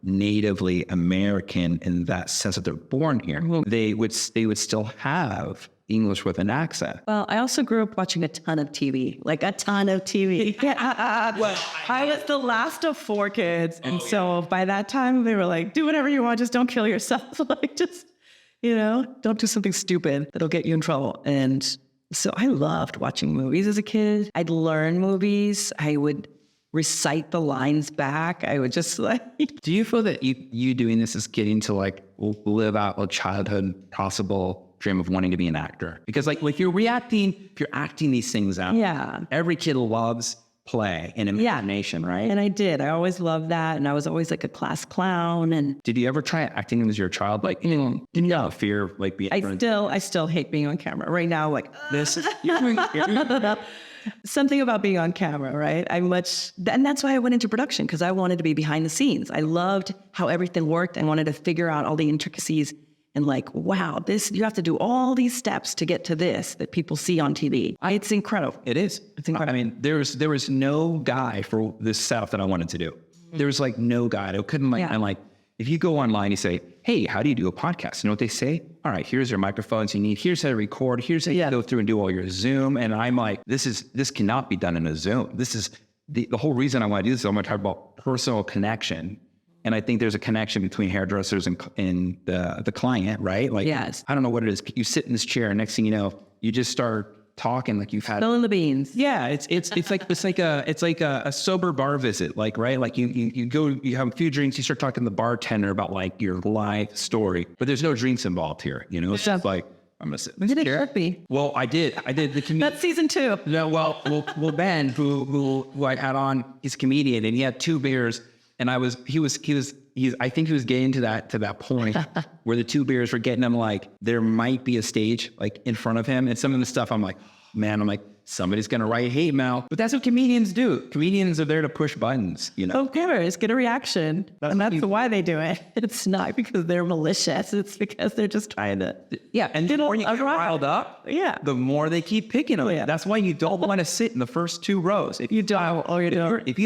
natively American in that sense that they're born here. They would still have English with an accent. Well, I also grew up watching a ton of TV, like a ton of TV. Well, I was the last of 4 kids. And so by that time they were like, do whatever you want. Just don't kill yourself. Like just, don't do something stupid that'll get you in trouble. And so I loved watching movies as a kid. I'd learn movies. I would recite the lines back. I would just like... Do you feel that you doing this is getting to like live out a childhood possible dream of wanting to be an actor? Because like if you're acting these things out, every kid loves play and imagination, right? And I did. I always loved that. And I was always like a class clown. And did you ever try acting as your child? Like, didn't you have a fear of like being... I still hate being on camera right now. Like this is... Something about being on camera, right? And that's why I went into production, because I wanted to be behind the scenes. I loved how everything worked. I wanted to figure out all the intricacies and like, wow, you have to do all these steps to get to this that people see on TV. It's incredible. It is. It's incredible. I mean, there was no guy for this stuff that I wanted to do. There was like no guy. I couldn't like, I'm like, if you go online, you say, hey, how do you do a podcast? You know what they say? All right, here's your microphones you need. Here's how to record. Here's how you go through and do all your Zoom. And I'm like, this cannot be done in a Zoom. This is the whole reason I want to do this. I'm going to talk about personal connection. And I think there's a connection between hairdressers and the client, right? Like, I don't know what it is. You sit in this chair, and next thing you know, you just start talking like you've had spilling the beans. Yeah, it's like a sober bar visit, like, right? Like you go, you have a few drinks, you start talking to the bartender about like your life story, but there's no drinks involved here. It's just like, I'm gonna sit in this chair. Well, I did the That's season 2. No, well, Ben, who I had on, he's a comedian, and he had 2 beers, and I think he was getting to that point where the 2 beers were getting him like, there might be a stage like in front of him. And some of the stuff I'm like, somebody's going to write hate mail. But that's what comedians do. Comedians are there to push buttons, Of course, get a reaction. And that's why they do it. It's not because they're malicious. It's because they're just trying to... Yeah, and the more you get riled up, the more they keep picking on you. That's why you don't want to sit in the first 2 rows. If you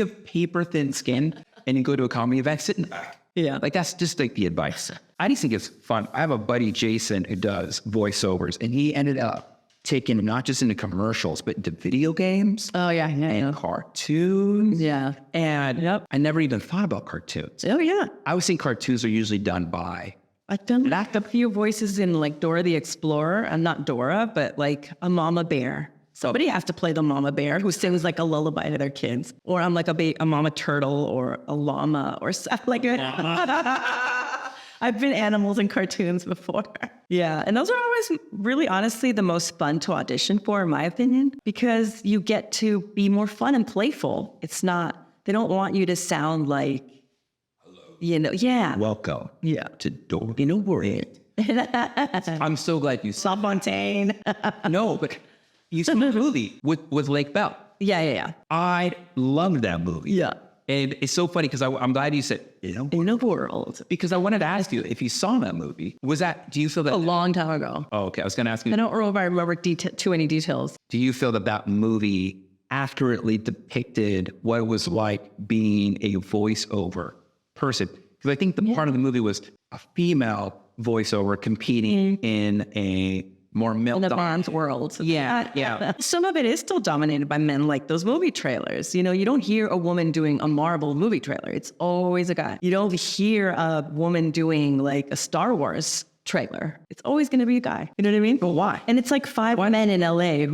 have paper thin skin and you go to a comedy event, sit in the back. Yeah. Like that's just like the advice. I just think it's fun. I have a buddy, Jason, who does voiceovers, and he ended up taking not just into commercials, but into video games. Oh, yeah. And cartoons. Yeah. And I never even thought about cartoons. Oh, yeah. I would think cartoons are usually done by... I've done a few voices in like Dora the Explorer. I'm not Dora, but like a mama bear. Somebody has to play the mama bear who sings like a lullaby to their kids. Or I'm like a mama turtle or a llama or something like that. I've been animals in cartoons before. Yeah. And those are always really honestly the most fun to audition for, in my opinion, because you get to be more fun and playful. It's not, they don't want you to sound like, welcome. Yeah. To Dora in a World. I'm so glad you saw Fontaine. No, but you saw the movie with Lake Bell. Yeah. I loved that movie. Yeah. And it's so funny because I'm glad you said, in a world. Because I wanted to ask you, if you saw that movie, do you feel that... A long time ago. Oh, okay. I was going to ask you... I don't know if I remember too many details. Do you feel that movie accurately depicted what it was like being a voiceover person? Because I think the part of the movie was a female voiceover competing in a more male in the man's world. Yeah. Some of it is still dominated by men, like those movie trailers. You don't hear a woman doing a Marvel movie trailer. It's always a guy. You don't hear a woman doing like a Star Wars trailer. It's always going to be a guy. You know what I mean? But why? And it's like 5 men in LA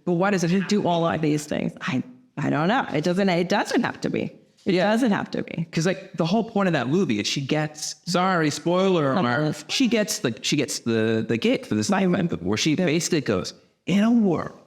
but why does it do all of these things? I don't know. It doesn't have to be. It doesn't have to be. Because like the whole point of that movie is she gets, sorry, spoiler alert, she gets the gig for this assignment where she basically goes, in a world.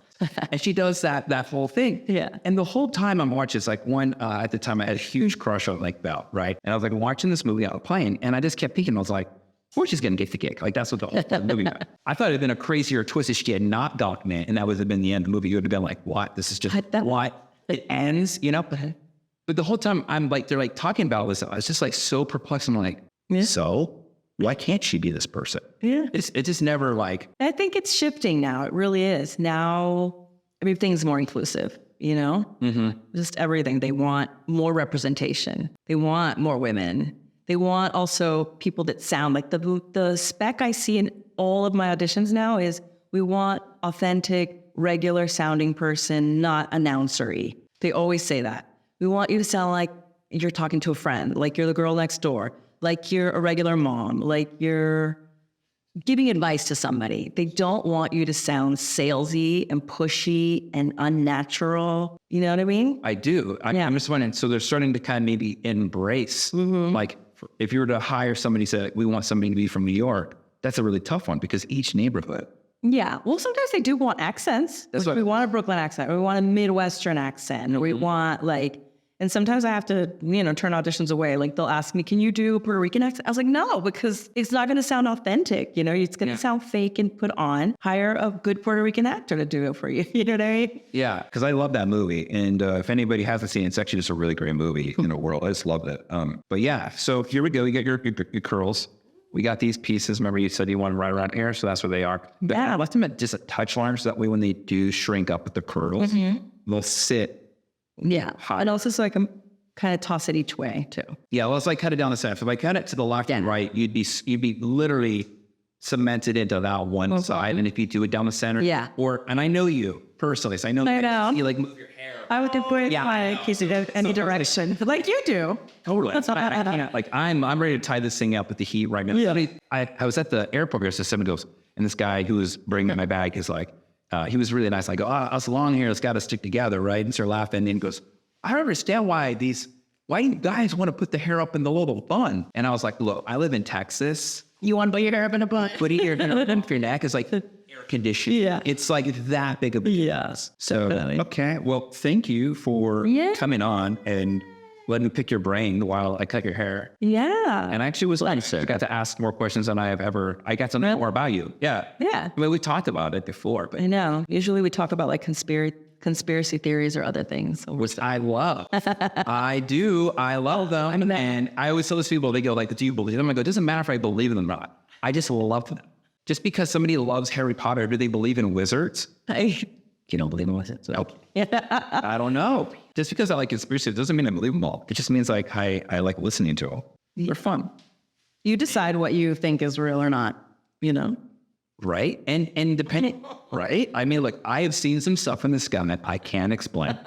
And she does that whole thing. Yeah. And the whole time I'm watching, it's like at the time I had a huge crush on Lake Bell, right? And I was like watching this movie on a plane, and I just kept thinking, I was like, of course she's going to get the gig. Like that's what the whole movie was. I thought it'd been a crazier twist if she had not gotten it, and that would have been the end of the movie. You would have been like, what? This is just what? It ends, But the whole time I'm like, they're like talking about this. I was just like so perplexed. I'm like, so why can't she be this person? Yeah. It's just never like, I think it's shifting now. It really is. Now everything's more inclusive, you know? Just everything. They want more representation. They want more women. They want also people that sound like the spec I see in all of my auditions now is we want authentic, regular sounding person, not announcery. They always say that. We want you to sound like you're talking to a friend, like you're the girl next door, like you're a regular mom, like you're giving advice to somebody. They don't want you to sound salesy and pushy and unnatural. You know what I mean? I do. I'm just wondering, so they're starting to kind of maybe embrace, like if you were to hire somebody, say, we want somebody to be from New York, that's a really tough one because each neighborhood. Yeah. Well, sometimes they do want accents. That's we want a Brooklyn accent. Or we want a Midwestern accent. Or we want and sometimes I have to, turn auditions away. Like they'll ask me, can you do a Puerto Rican accent? I was like, no, because it's not going to sound authentic. It's going to sound fake and put on. Hire a good Puerto Rican actor to do it for you. You know what I mean? Yeah, because I love that movie. And if anybody hasn't seen it, it's actually just a really great movie in the world. I just loved it. But yeah, so here we go. You get your curls. We got these pieces. Remember you said you want them right around here, so that's where they are. But I left them at just a touch line so that way when they do shrink up with the curls, they'll sit. Yeah. And also so I can kind of toss it each way too. Yeah, well, it's like cut it down the center. If I cut it to the left and right, you'd be literally cemented into that one side. And if you do it down the center, and I know you personally, so I know you like move your hair. I would do it in case of any direction, like you do. Totally. I'm ready to tie this thing up with the heat right now. Yeah. I was at the airport here, so someone goes, and this guy who was bringing my bag is like, he was really nice. I go, us long hair, it's got to stick together, right? And start laughing. And he goes, I don't understand why you guys want to put the hair up in the little bun. And I was like, look, I live in Texas. You want to put your hair up in a bun? Putting your hair up your neck is like air conditioning. Yeah. It's like that big of a deal. Yes. So, okay. Well, thank you for coming on and letting me pick your brain while I cut your hair. Yeah. And I actually was nice. I got to ask more questions than I got to know more about you. Yeah. Yeah. I mean, we talked about it before, but I know. Usually we talk about like conspiracy theories or other things. Which I love. I do. I love them. And I always tell those people, they go like, do you believe them? I go, it doesn't matter if I believe in them or not. I just love them. Just because somebody loves Harry Potter, do they believe in wizards? You don't believe in wizards? No. I don't know. Just because I like conspiracy, it doesn't mean I believe them all. It just means like I like listening to them. They're fun. You decide what you think is real or not, Right? And depending, right? I mean, look, I have seen some stuff in the sky that I can't explain.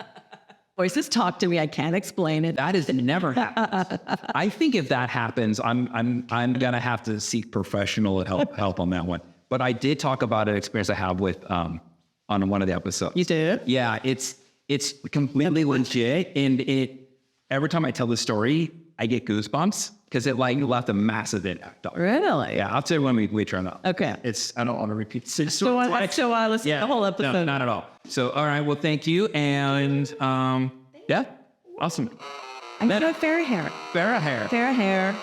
Voices talk to me. I can't explain it. That is never happened. I think if that happens, I'm gonna have to seek professional help on that one. But I did talk about an experience I have with on one of the episodes. You did? Yeah, it's completely legit, and every time I tell the story, I get goosebumps because it left a massive impact on me. Really? Yeah, I'll tell you when we turn up. Okay. I don't want to repeat. So I listen to the whole episode. No, not at all. So, all right. Well, thank you, and awesome. I'm gonna fair hair. Fair hair. Fair hair.